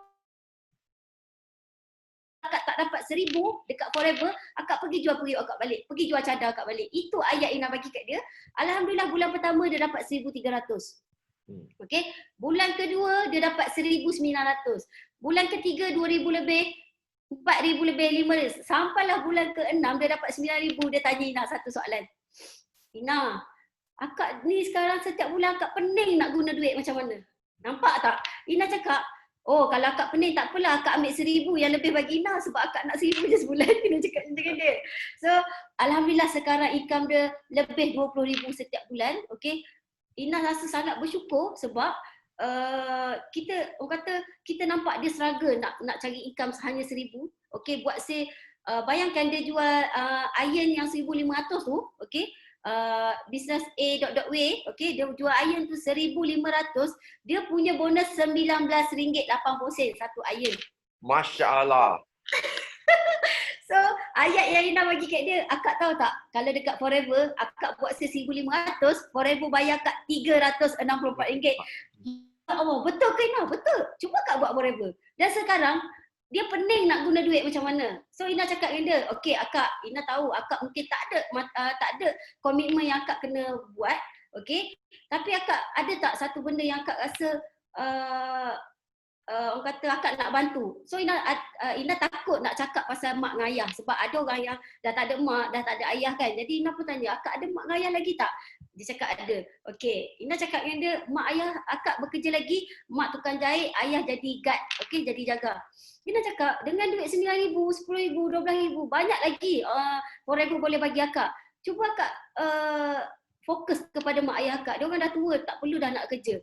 Speaker 1: Akak tak dapat 1,000 dekat forever, akak pergi jual periuk akak balik, pergi jual cadar akak balik. Itu ayat Ina bagi kat dia. Alhamdulillah bulan pertama dia dapat 1,300. Okey, bulan kedua dia dapat 1,900. Bulan ketiga 2,000 lebih, 4,000 lebih, 5,000. Sampailah bulan ke-6 dia dapat 9,000. Dia tanya Ina satu soalan. Ina, akak ni sekarang setiap bulan akak pening nak guna duit macam mana? Nampak tak? Ina cakap, oh kalau akak pening tak apalah, akak ambil 1,000 yang lebih bagi Ina sebab akak nak 1,000 je sebulan. Ina cakap dengan dia. So, alhamdulillah sekarang income dia lebih 20,000 setiap bulan. Okey, Ina rasa sangat bersyukur sebab kita, orang kata, kita nampak dia struggle nak cari income hanya 1,000. Okey, buat say, bayangkan dia jual iron yang 1,500 tu, okey, business A.W, okey, dia jual iron tu 1,500, dia punya bonus RM19.80 satu iron.
Speaker 2: Masya Allah.
Speaker 1: So, ayat yang Ina bagi kat dia, akak tahu tak, kalau dekat forever, akak buat RM1,500, forever bayar kat RM364. Ya Allah, betul ke Ina? Betul. Cuba akak buat forever. Dan sekarang, dia pening nak guna duit macam mana. So Ina cakap dengan dia, okey akak, Ina tahu akak mungkin tak ada komitmen yang akak kena buat, okey. Tapi akak ada tak satu benda yang akak rasa orang kata akak nak bantu. So Ina takut nak cakap pasal mak dengan ayah sebab ada orang yang dah tak ada mak, dah tak ada ayah kan. Jadi Ina pun tanya, akak ada mak dengan ayah lagi tak? Dia cakap ada. Okey, Ina cakap dengan dia, mak ayah akak bekerja lagi, mak tukang jahit, ayah jadi guard, okey, jadi jaga. Ina cakap, dengan duit 9,000, 10,000, 12,000, banyak lagi forever boleh bagi akak. Cuba akak fokus kepada mak ayah akak. Dia orang dah tua, tak perlu dah nak kerja.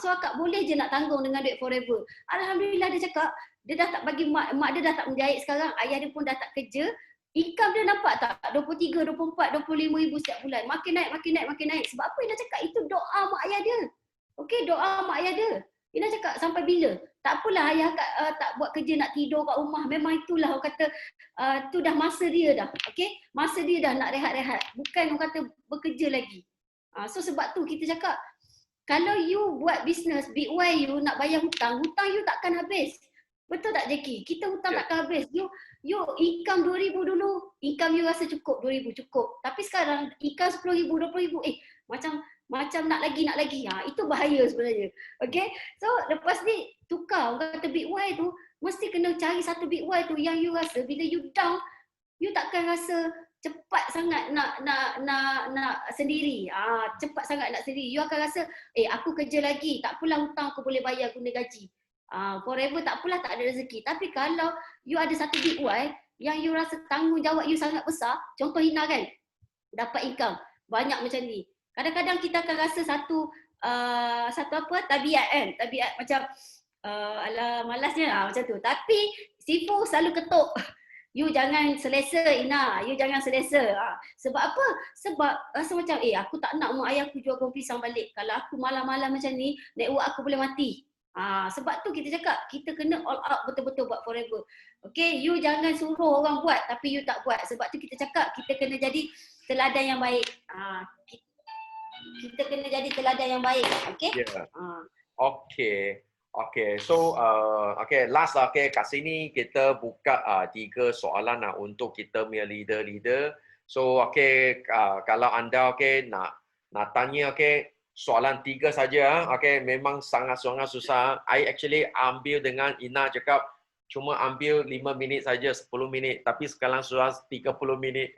Speaker 1: So akak boleh je nak tanggung dengan duit forever. Alhamdulillah dia cakap, dia dah tak bagi mak dia dah tak menjahit sekarang, ayah dia pun dah tak kerja. Income dia nampak tak? 23, 24, 25,000 setiap bulan. Makin naik, makin naik, makin naik. Sebab apa Ina cakap? Itu doa mak ayah dia. Okey, doa mak ayah dia. Ina cakap sampai bila? Tak apalah ayah tak buat kerja nak tidur kat rumah. Memang itulah orang kata tu dah masa dia dah. Okey? Masa dia dah nak rehat-rehat. Bukan orang kata bekerja lagi. So sebab tu kita cakap, kalau you buat bisnes, big Y you nak bayar hutang, hutang you takkan habis. Betul tak Jackie? Kita hutang takkan habis. You income 2,000 dulu, income you rasa cukup 2,000 cukup. Tapi sekarang income 10,000, 20,000, macam nak lagi. Itu bahaya sebenarnya. Okay? So lepas ni tukar, orang kata big Y tu, mesti kena cari satu big Y tu yang you rasa bila you down, you takkan rasa cepat sangat nak sendiri. Cepat sangat nak sendiri. You akan rasa, aku kerja lagi, tak apalah hutang aku boleh bayar guna gaji. Forever tak apalah tak ada rezeki. Tapi kalau you ada satu big Y yang you rasa tanggungjawab you sangat besar, contoh Hina kan, dapat income banyak macam ni. Kadang-kadang kita akan rasa satu tabiat kan, tabiat macam alah malasnya macam tu. Tapi Sifu selalu ketuk. You jangan selesa Ina, you jangan selesa. Sebab apa? Sebab rasa macam aku tak nak mak ayah aku jual goreng pisang balik. Kalau aku malam-malam macam ni, network aku boleh mati. Sebab tu kita cakap, kita kena all out betul-betul buat forever. Okay, you jangan suruh orang buat tapi you tak buat. Sebab tu kita cakap, kita kena jadi teladan yang baik. Kita kena jadi teladan yang baik. Okay?
Speaker 2: Yeah. Okay. So, last lah. Okay, kat sini kita buka 3 soalan lah untuk kita punya leader. So, kalau anda nak tanya, soalan 3 saja. Memang sangat-sangat susah. I actually ambil dengan Ina cakap, cuma ambil 5 minit saja, 10 minit. Tapi sekarang sudah 30 minit.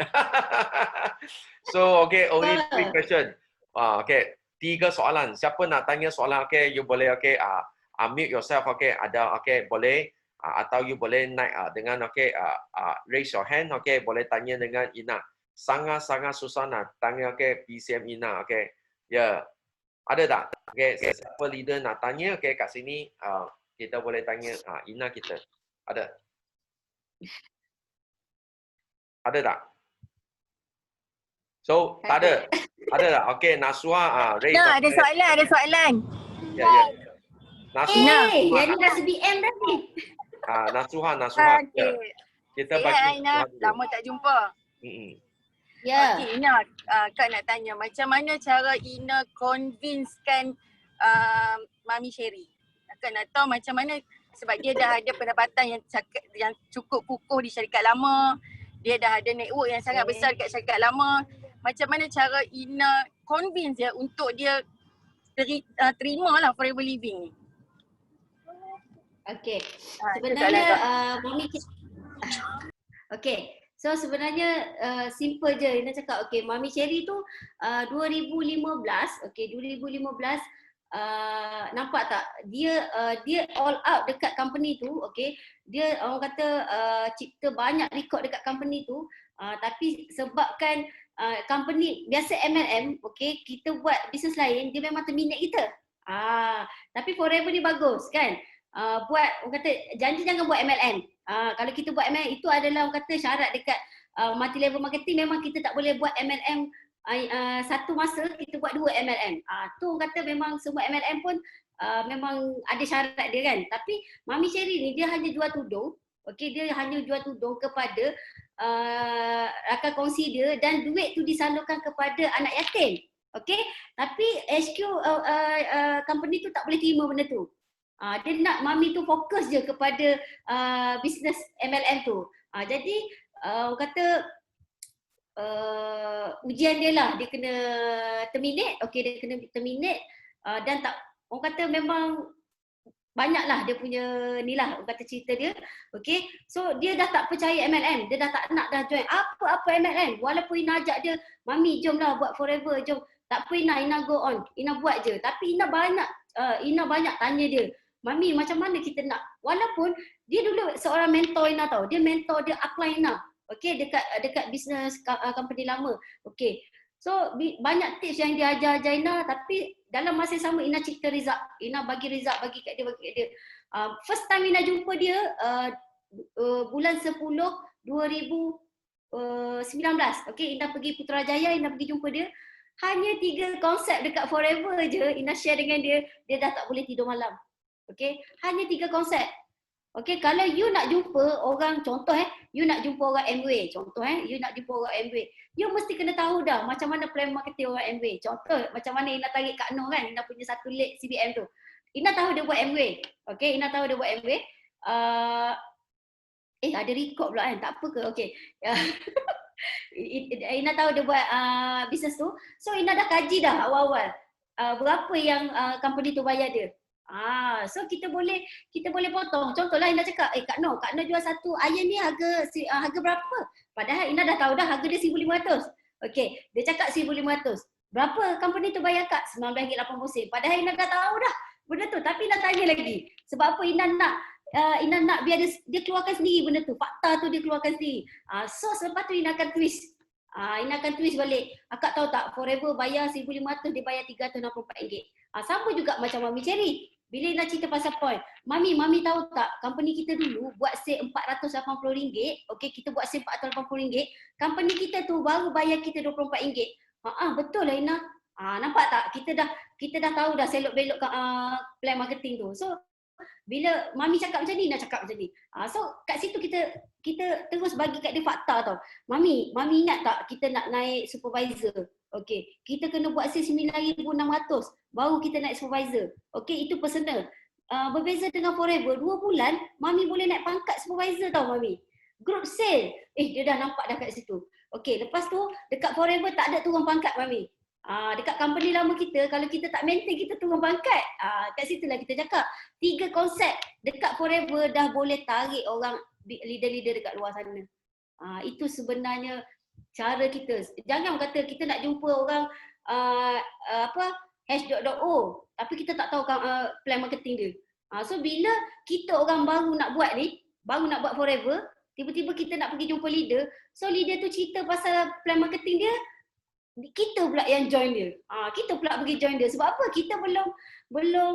Speaker 2: So, only 3 question. 3 soalan. Siapa nak tanya soalan, you boleh, unmute yourself, ada, boleh. Atau you boleh naik dengan, raise your hand, boleh tanya dengan Ina. Sangat-sangat susah nak tanya, PCM Ina, Ya. Ada tak? Siapa leader nak tanya, kat sini, kita boleh tanya Ina kita. Ada? Ada tak? So, tak ada. Ada tak? Okay, Nasuha, Ray.
Speaker 3: Nah, ada soalan.
Speaker 2: Ya, ya. Nasuha.
Speaker 1: Yang ni dah CBM dah ni.
Speaker 2: Nasuha. Ya.
Speaker 3: Okay.
Speaker 2: Kita
Speaker 3: Sihat
Speaker 2: bagi
Speaker 3: Ina,
Speaker 2: Nasuha dulu.
Speaker 3: lama tak jumpa.
Speaker 1: Ya.
Speaker 3: Okay Ina, Kak nak tanya macam mana cara Ina convincekan Mami Sherry? Kak nak tahu macam mana sebab dia dah ada pendapatan yang cukup kukuh di syarikat lama. Dia dah ada network yang sangat besar dekat syarikat lama. Macam mana cara Ina convince dia untuk dia terima lah Forever Living ni?
Speaker 1: Okay. Sebenarnya Mami So sebenarnya simple je Ina cakap. Okay, Mami Sherry tu 2015, nampak tak dia all out dekat company tu. Okay, dia orang kata cipta banyak rekod dekat company tu, tapi sebabkan company biasa MLM, okay, kita buat bisnes lain, dia memang terminate kita. Tapi Forever ni bagus kan. Buat orang kata janji jangan buat MLM. Kalau kita buat MLM itu adalah orang kata syarat dekat multi level marketing, memang kita tak boleh buat MLM satu masa kita buat 2 MLM. Tu orang kata memang semua MLM pun memang ada syarat dia kan. Tapi Mami Sherry ni dia hanya jual tudung. Okey, dia hanya jual tudung kepada rakan kongsi dia dan duit tu disalurkan kepada anak yatim. Okey, tapi HQ company tu tak boleh terima benda tu. Dia nak Mami tu fokus je kepada bisnes MLM tu. Jadi orang kata ujian dia lah, dia kena terminate. Okey, dia kena terminate dan tak, orang kata memang banyaklah dia punya ni lah, orang kata cerita dia. Okey, so dia dah tak percaya MLM, dia dah tak nak dah join apa-apa MLM. Walaupun Ina ajak dia, Mami jom lah buat Forever, jom. Tak apa Ina go on, Ina buat je. Tapi Ina banyak tanya dia, Mami macam mana kita nak, walaupun dia dulu seorang mentor Ina tau, dia mentor, dia upline Ina. Okey, dekat bisnes company lama. Okey. So banyak tips yang dia ajar Ina, tapi dalam masa yang sama Ina cipta result. Ina bagi result bagi kat dia. First time Ina jumpa dia bulan 10 2019. Okey, Ina pergi Putrajaya, Ina pergi jumpa dia. Hanya 3 konsep dekat Forever je Ina share dengan dia, dia dah tak boleh tidur malam. Okey, hanya 3 konsep. Okey, kalau you nak jumpa orang, contoh you nak jumpa orang Amway, contoh you nak jumpa orang Amway, you mesti kena tahu dah macam mana plan marketing orang Amway. Contoh macam mana Ina tarik Kak Noh kan, Ina punya satu leg CBM tu. Ina tahu dia buat Amway. Okey, Ina tahu dia buat Amway. Ada record pula kan, tak apa ke? Okey. Ina tahu dia buat bisnes tu. So Ina dah kaji dah awal-awal berapa yang company tu bayar dia. So kita boleh potong. Contohlah Ina cakap, Kak Noh jual satu iron ni harga berapa? Padahal Ina dah tahu dah harga dia 1,500. Okey, dia cakap 1,500. Berapa company tu bayar Kak? RM19.80. Padahal Ina dah tahu dah benda tu, tapi Ina tanya lagi. Sebab apa? Ina nak biar dia keluarkan sendiri benda tu. Fakta tu dia keluarkan sendiri. So selepas tu Ina akan twist. Ina akan twist balik. Akak tahu tak, Forever bayar 1,500, dia bayar RM364. Sama juga macam Mami Sherry. Bila Ina cerita pasal point, Mami tahu tak, company kita dulu buat sale RM480. Okey, kita buat sale RM480. Company kita tu baru bayar kita RM24. Betul lah Ina. Nampak tak? Kita dah tahu dah selok-belok plan marketing tu. So bila Mami cakap macam ni, Ina cakap macam ni. So kat situ kita terus bagi kat dia fakta tau. Mami ingat tak kita nak naik supervisor? Okey, kita kena buat sale 9,600 baru kita naik supervisor. Okey, itu personal. Berbeza dengan Forever, 2 bulan Mami boleh naik pangkat supervisor tau Mami. Group sale. Dia dah nampak dah kat situ. Okey, lepas tu dekat Forever tak ada turun pangkat Mami. Dekat company lama kita, kalau kita tak maintain, kita turun pangkat. Kat situlah kita cakap 3 konsep dekat Forever dah boleh tarik orang leader-leader dekat luar sana. Itu sebenarnya cara kita. Jangan kata kita nak jumpa orang hash.o tapi kita tak tahu plan marketing dia. So bila kita orang baru nak buat ni, baru nak buat Forever, tiba-tiba kita nak pergi jumpa leader, so leader tu cerita pasal plan marketing dia, kita pula yang join dia. Kita pula pergi join dia. Sebab apa? Kita belum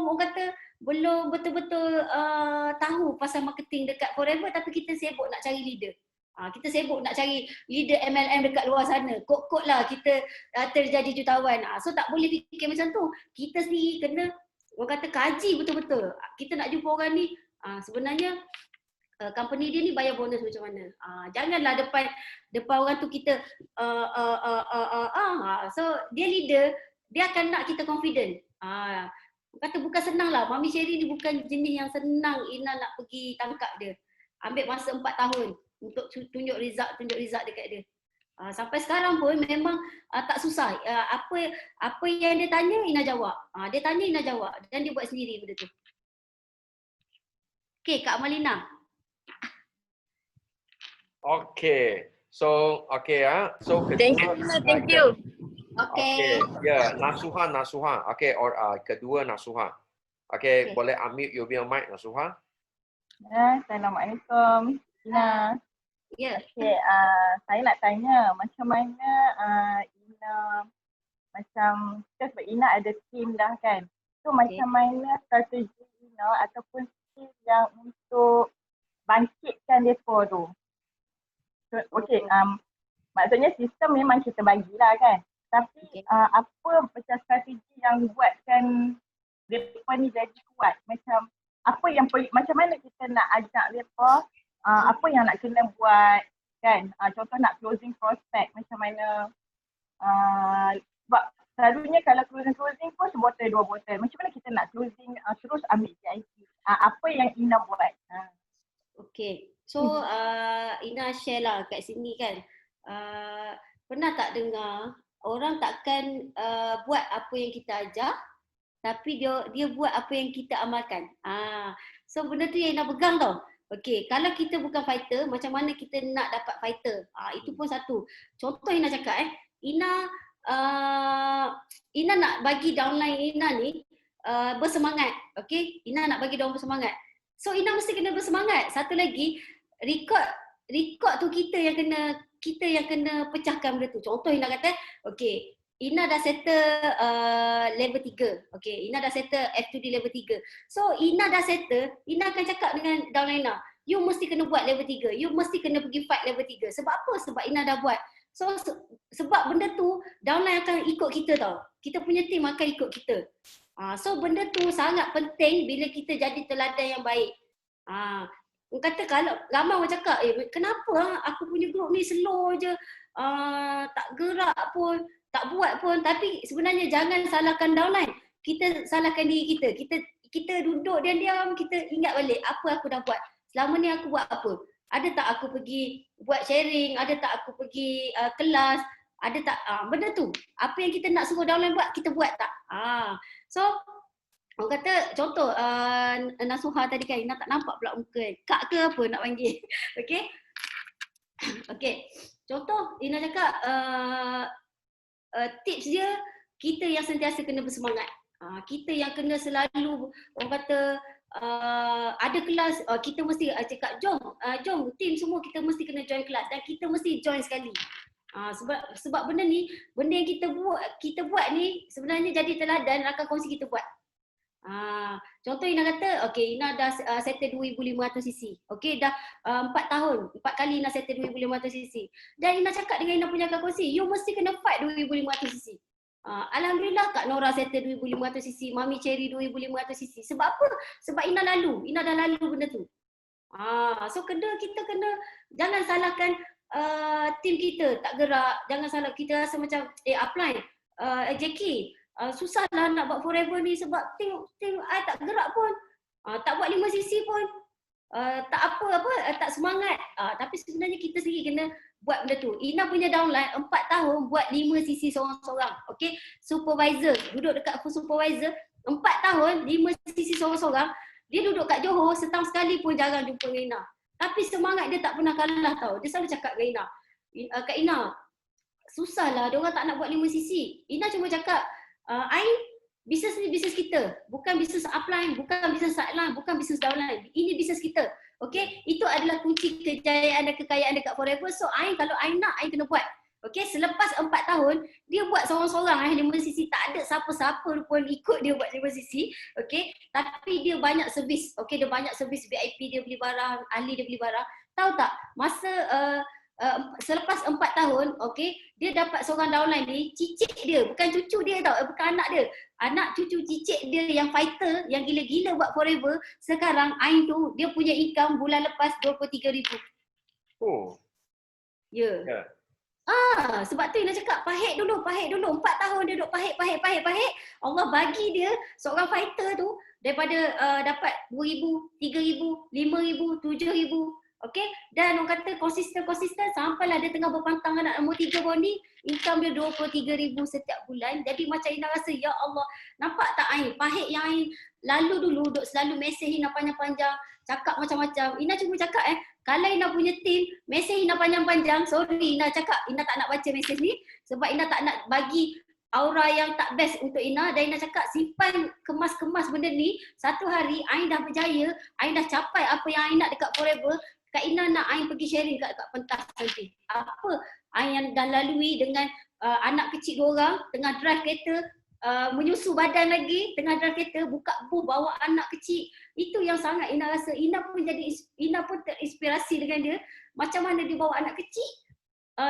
Speaker 1: orang kata belum betul-betul tahu pasal marketing dekat Forever, tapi kita sibuk nak cari leader. Kita sibuk nak cari leader MLM dekat luar sana. Kod-kod lah kita terjadi jutawan. So tak boleh fikir macam tu. Kita sendiri kena orang kata kaji betul-betul. Kita nak jumpa orang ni sebenarnya company dia ni bayar bonus macam mana. Janganlah depan orang tu kita so dia leader, dia akan nak kita confident. Kata bukan senang lah. Mami Sherry ni bukan jenis yang senang Ina nak pergi tangkap dia. Ambil masa 4 tahun untuk tunjuk result dekat dia. Sampai sekarang pun memang tak susah. Apa yang dia tanya, Ina jawab. Dia tanya, Ina jawab. Dan dia buat sendiri benda tu. Okay, Kak Amalina.
Speaker 2: Okay. So, So,
Speaker 3: Thank you, thank you.
Speaker 1: Okay.
Speaker 2: Ya, Nasuha. Okay, kedua Nasuha. Okay, boleh unmute your mic, Nasuha.
Speaker 4: Assalamualaikum, Ina.
Speaker 1: Ya.
Speaker 4: Okay, saya nak tanya macam mana Ina, macam sebab Ina ada team dah kan. So macam mana strategi Ina ataupun skill yang untuk bangkitkan mereka tu. So, okay, maksudnya sistem memang kita bagilah kan. Tapi apa macam strategi yang buatkan mereka ni jadi kuat? Macam apa yang macam mana kita nak ajak mereka, apa yang nak kena buat kan, contoh nak closing prospect macam mana, sebab selalunya kalau closing pun sebotol 2 botol, macam mana kita nak closing terus ambil VIP, apa yang Ina buat?
Speaker 1: Okay, so Ina share lah kat sini kan, pernah tak dengar orang takkan buat apa yang kita ajar, tapi dia buat apa yang kita amalkan. So benda tu yang Ina pegang tau. Okay, kalau kita bukan fighter, macam mana kita nak dapat fighter? Itu pun satu. Contoh Ina cakap Ina nak bagi downline Ina ni bersemangat. Okay, Ina nak bagi diorang bersemangat. So Ina mesti kena bersemangat. Satu lagi, record tu kita yang kena pecahkan benda tu. Contoh Ina kata, okay, Ina dah settle level 3. Okay, Ina dah settle F2D level 3. So, Ina dah settle, Ina akan cakap dengan downline Ina, you mesti kena buat level 3. You mesti kena pergi fight level 3. Sebab apa? Sebab Ina dah buat. So, sebab benda tu, downline akan ikut kita tau. Kita punya team akan ikut kita. So, benda tu sangat penting bila kita jadi teladan yang baik. Kata kalau ramai orang cakap, kenapa aku punya group ni slow je, tak gerak pun, tak buat pun. Tapi sebenarnya jangan salahkan downline. Kita salahkan diri kita. Kita duduk diam-diam, kita ingat balik apa aku dah buat. Selama ni aku buat apa? Ada tak aku pergi buat sharing? Ada tak aku pergi kelas? Ada tak benda tu? Apa yang kita nak suruh downline buat, kita buat tak? So orang kata contoh Nasuha tadi kan, Ina tak nampak pula muka. Kak ke apa nak panggil? Okay. Okay. Contoh Ina cakap tips dia, kita yang sentiasa kena bersemangat. Kita yang kena selalu, orang kata ada kelas, kita mesti cakap jom team semua kita mesti kena join kelas dan kita mesti join sekali. Sebab benda ni, benda yang kita buat ni sebenarnya jadi teladan akan kongsi kita buat. Contoh Ina kata, okay, Ina dah settle 2,500cc. Okay, dah 4 tahun, 4 kali Ina settle 2,500cc. Dan Ina cakap dengan Ina punya kongsi, you mesti kena fight 2,500cc. Alhamdulillah Kak Nora settle 2,500cc, Mami Cherry 2,500cc. Sebab apa? Sebab Ina dah lalu benda tu. So kita kena, jangan salahkan team kita tak gerak. Jangan salah kita rasa macam, upline, Jackie, susahlah nak buat forever ni sebab team I tak gerak pun, tak buat 5cc pun, tak tak semangat. Tapi sebenarnya kita sendiri kena buat benda tu. Ina punya downline 4 tahun buat 5cc seorang-seorang. Okay, supervisor, duduk dekat supervisor 4 tahun 5cc seorang-seorang. Dia duduk kat Johor, setahun sekali pun jarang jumpa dengan Ina. Tapi semangat dia tak pernah kalah tau. Dia selalu cakap dengan Ina, Kak Ina, susahlah, diorang tak nak buat 5cc. Ina cuma cakap, bisnes ni bisnes kita, bukan bisnes upline, bukan bisnes sideline, bukan bisnes downline. Ini bisnes kita. Okay, itu adalah kunci kejayaan dan kekayaan dekat Forever. So kalau I nak, I kena buat. Okay, selepas 4 tahun, dia buat seorang-seorang 5cc, tak ada siapa-siapa pun ikut dia buat 5cc. Okay, tapi dia banyak servis. Okay, dia banyak servis VIP, dia beli barang, ahli dia beli barang. Tahu tak, masa selepas 4 tahun, okey, dia dapat seorang downline ni, cicit dia, bukan cucu dia tau, bukan anak dia. Anak cucu cicit dia yang fighter, yang gila-gila buat forever, sekarang Ain tu, dia punya income bulan lepas 23,000.
Speaker 2: Oh.
Speaker 1: Ya.
Speaker 2: Ya.
Speaker 1: Sebab tu Ina cakap pahit dulu. 4 tahun dia duduk pahit. Allah bagi dia seorang fighter tu daripada dapat 2,000, 3,000, 5,000, 7,000. Okey, dan orang kata konsisten sampailah dia tengah berpantang anak nombor 3 baru ni, income dia 23,000 setiap bulan. Jadi macam Ina rasa, ya Allah, nampak tak Ain, pahit yang Ain lalu dulu duk selalu mesej Ina panjang-panjang, cakap macam-macam. Ina cuma cakap kalau Ina punya team mesej Ina panjang-panjang, sorry Ina cakap Ina tak nak baca mesej ni sebab Ina tak nak bagi aura yang tak best untuk Ina, dan Ina cakap simpan, kemas-kemas benda ni, satu hari Ain dah berjaya, Ain dah capai apa yang Ain nak dekat Forever, Kak Ina nak Ain pergi sharing kat pentas nanti. Apa Ain yang dah lalui dengan anak kecil 2 orang, tengah drive kereta, menyusu badan lagi, tengah drive kereta, buka booth, bawa anak kecil. Itu yang sangat Ina rasa, Ina pun terinspirasi dengan dia. Macam mana dia bawa anak kecil,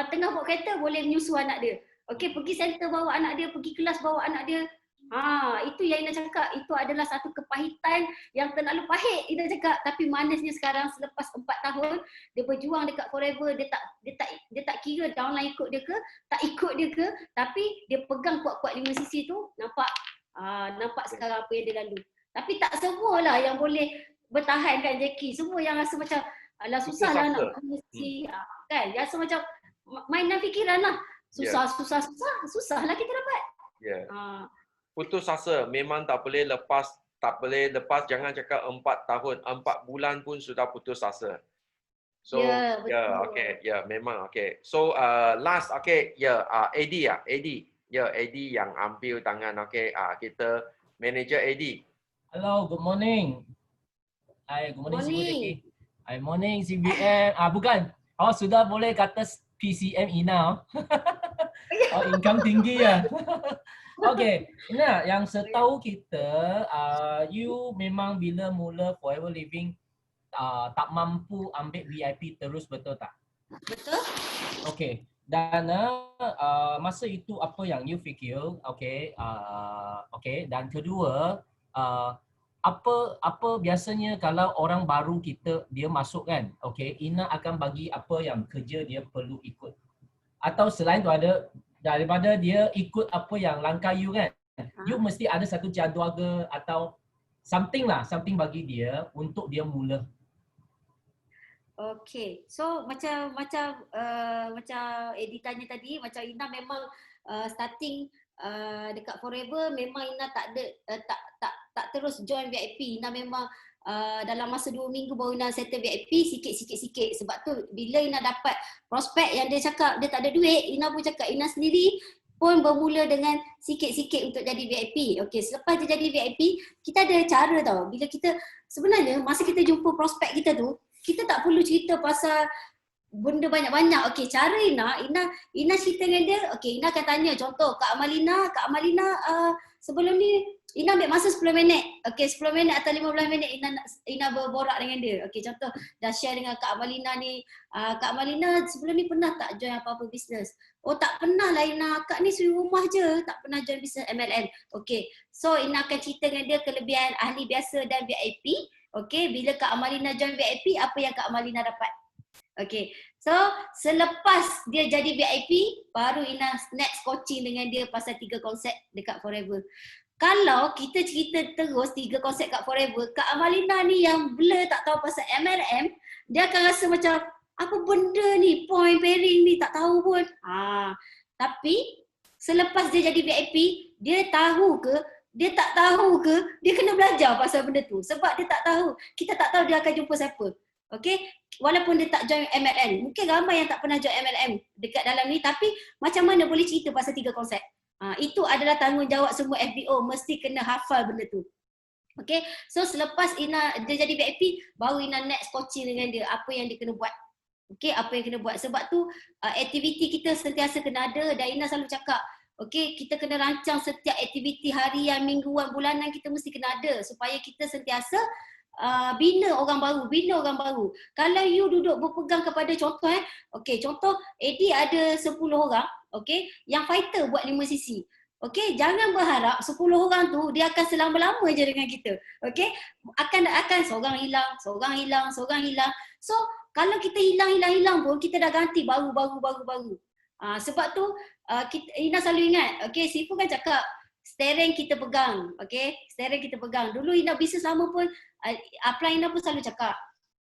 Speaker 1: tengah bawa kereta boleh menyusu anak dia. Okey, pergi center bawa anak dia, pergi kelas bawa anak dia. Itu yang Ina cakap, itu adalah satu kepahitan yang terlalu pahit Ina cakap, tapi manisnya sekarang selepas 4 tahun dia berjuang dekat Forever, dia tak kira downline ikut dia ke, tak ikut dia ke, tapi dia pegang kuat-kuat 5 sisi tu, nampak sekarang apa yang dia lalu. Tapi tak semualah yang boleh bertahan kan Jackie, semua yang rasa macam alah susahlah nak mesti kan, rasa macam mainan fikiran lah. Susahlah kita dapat.
Speaker 2: Putus asa memang tak boleh lepas, jangan cakap 4 tahun, 4 bulan pun sudah putus asa. So memang okay. So last Eddie Eddie yang ambil tangan kita manager Eddie.
Speaker 5: Hello, good morning. Hi, good morning Jackie. Hi, morning CBM. Bukan. Sudah boleh kata PCM Ina. Income tinggi ya. Okay, Ina, yang setahu kita, you memang bila mula Forever Living tak mampu ambil VIP terus, betul tak?
Speaker 1: Betul.
Speaker 5: Okay, dan masa itu apa yang you fikir? Okay, dan kedua, apa biasanya kalau orang baru dia masuk kan? Okay, Ina akan bagi apa yang kerja dia perlu ikut. Atau selain tu ada, daripada dia ikut apa yang langkah you kan, you mesti ada satu jadual ke atau something bagi dia untuk dia mula.
Speaker 1: Okay, so macam Eddie tanya tadi, macam Ina memang starting dekat Forever memang Ina tak terus join VIP. Ina memang dalam masa 2 minggu baru Ina settle VIP sikit. Sebab tu bila Ina dapat prospek yang dia cakap dia tak ada duit, Ina pun cakap Ina sendiri pun bermula dengan sikit-sikit untuk jadi VIP. Okey, selepas dia jadi VIP, kita ada cara tau. Bila kita sebenarnya masa kita jumpa prospek kita tu, kita tak perlu cerita pasal benda banyak-banyak. Okey, cara Ina cerita dengan dia. Okey, Ina akan tanya contoh Kak Amalina, sebelum ni Ina ambil masa 10 minit. Okey, 10 minit atau 15 minit Ina berborak dengan dia. Okey, contoh dah share dengan Kak Amalina ni. Kak Amalina sebelum ni pernah tak join apa-apa bisnes? Oh, tak pernah lah Ina. Kak ni suri rumah je, tak pernah join bisnes MLM. Okey, so Ina akan cerita dengan dia kelebihan ahli biasa dan VIP. Okey, bila Kak Amalina join VIP, apa yang Kak Amalina dapat? Okey, so selepas dia jadi VIP, baru Ina next coaching dengan dia pasal 3 konsep dekat Forever. Kalau kita cerita terus 3 konsep kat Forever, Kak Amalina ni yang blur tak tahu pasal MLM, dia akan rasa macam apa benda ni, point pairing ni tak tahu pun. Tapi selepas dia jadi VIP, dia tahu ke, dia tak tahu ke, dia kena belajar pasal benda tu. Sebab dia tak tahu, kita tak tahu dia akan jumpa siapa. Okay, walaupun dia tak join MLM, mungkin ramai yang tak pernah join MLM dekat dalam ni, tapi macam mana boleh cerita pasal 3 konsep? Itu adalah tanggungjawab semua FBO, mesti kena hafal benda tu. Okay, so selepas dia jadi VIP, baru Ina next coaching dengan dia, apa yang dia kena buat. Okay, apa yang kena buat. Sebab tu aktiviti kita sentiasa kena ada, dan Ina selalu cakap, okay, kita kena rancang setiap aktiviti harian, mingguan, bulanan kita mesti kena ada supaya kita sentiasa bina orang baru. Kalau you duduk berpegang kepada contoh okey, contoh Eddie ada 10 orang, okey, yang fighter buat 5 sisi. Okey, jangan berharap 10 orang tu dia akan selama-lama je dengan kita. Okey, akan seorang hilang. So, kalau kita hilang pun kita dah ganti baru. Sebab tu Ina selalu ingat, okey, Sifu kan cakap steering kita pegang, okey, steering kita pegang. Dulu Ina bisnes lama pun upline Ina pun selalu cakap,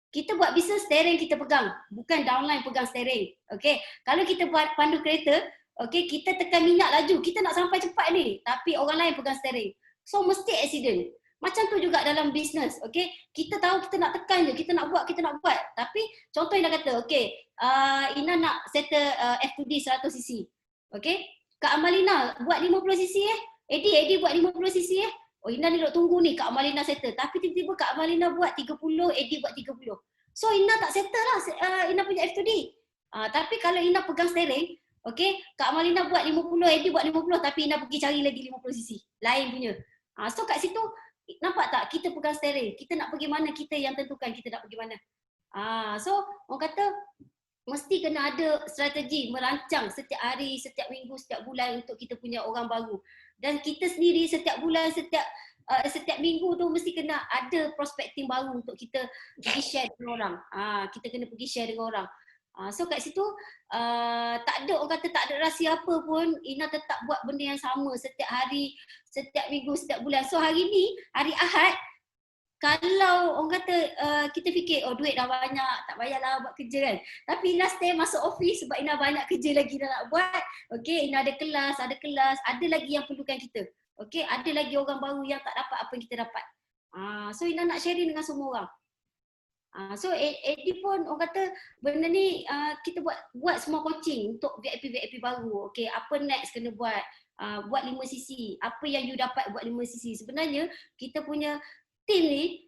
Speaker 1: kita buat bisnes steering kita pegang, bukan downline pegang steering. Okey, kalau kita buat pandu kereta, okey, kita tekan minyak laju, kita nak sampai cepat ni, tapi orang lain pegang steering. So mesti accident. Macam tu juga dalam bisnes, okey. Kita tahu kita nak tekan je, kita nak buat. Tapi contoh Ina kata, okey, Ina nak settle F2D 100cc. Okey, Kak Amalina buat 50cc Eddie buat 50cc Oh, Ina ni duk tunggu ni Kak Amalina settle. Tapi tiba-tiba Kak Amalina buat 30, Eddie buat 30. So Ina tak settle lah Ina punya F2D. Tapi kalau Ina pegang steering, okey, Kak Amalina buat 50, Eddie buat 50, tapi Ina pergi cari lagi 50cc lain punya. So kat situ nampak tak, kita pegang steering, kita nak pergi mana, kita yang tentukan kita nak pergi mana. So orang kata mesti kena ada strategi merancang setiap hari, setiap minggu, setiap bulan untuk kita punya orang baru. Dan kita sendiri setiap bulan, setiap minggu tu mesti kena ada prospecting baru untuk kita pergi share dengan orang. Kita kena pergi share dengan orang. So kat situ tak ada, orang kata tak ada rahsia apa pun, Ina tetap buat benda yang sama setiap hari, setiap minggu, setiap bulan. So hari ni, hari Ahad, kalau orang kata kita fikir, oh duit dah banyak, tak payahlah buat kerja kan. Tapi Ina stay masuk office sebab Ina banyak kerja lagi dah nak buat. Okay, Ina ada kelas, ada lagi yang perlukan kita. Okay, ada lagi orang baru yang tak dapat apa yang kita dapat. So Ina nak sharing dengan semua orang. So Eddie pun orang kata benda ni kita buat semua coaching untuk VIP baru. Okay, apa next kena buat? Buat 5cc. Apa yang you dapat buat 5cc? Sebenarnya kita punya team ni,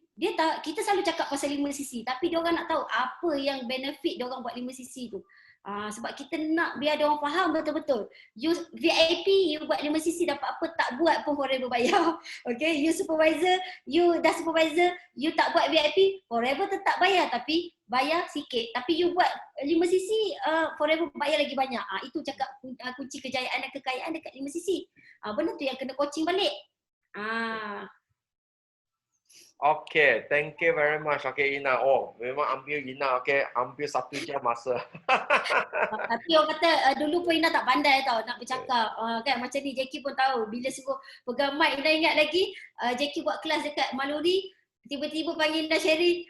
Speaker 1: kita selalu cakap pasal 5cc, tapi dia orang nak tahu apa yang benefit dia orang buat 5cc tu. Sebab kita nak biar dia orang faham betul-betul. You VIP, you buat 5cc dapat apa, tak buat pun forever bayar. Okay, you supervisor, you tak buat VIP, forever tetap bayar, tapi bayar sikit. Tapi you buat 5cc, forever bayar lagi banyak. Itu cakap kunci kejayaan dan kekayaan dekat 5cc. Benda tu yang kena coaching balik.
Speaker 2: Okay, thank you very much. Okay, Ina. Oh, memang ambil Ina, okay, ambil 1 jam masa.
Speaker 1: Tapi orang kata dulu pun Ina tak pandai tau nak bercakap. Kan macam ni Jackie pun tahu. Bila suruh pegang mic, Ina ingat lagi Jackie buat kelas dekat Maluri, tiba-tiba panggil Ina sharing.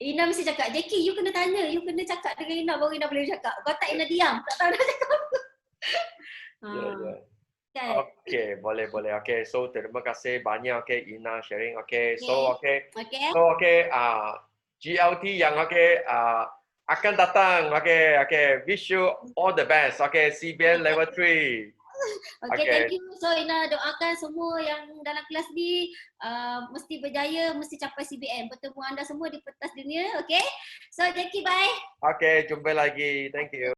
Speaker 1: Ina mesti cakap, Jackie, you kena tanya, you kena cakap dengan Ina baru Ina boleh cakap. Kalau tak Ina diam, tak tahu nak cakap apa.
Speaker 2: Yeah. Okay, boleh. Okay, so terima kasih banyak, okay, Ina sharing. Okay, so GLT yang akan datang. Okay, wish you all the best. Okay, CBN level 3.
Speaker 1: Okay, thank you. So Ina doakan semua yang dalam kelas ni mesti berjaya, mesti capai CBN. Bertemu anda semua di pentas dunia. Okay, so Jackie, bye.
Speaker 2: Okay, jumpa lagi. Thank you.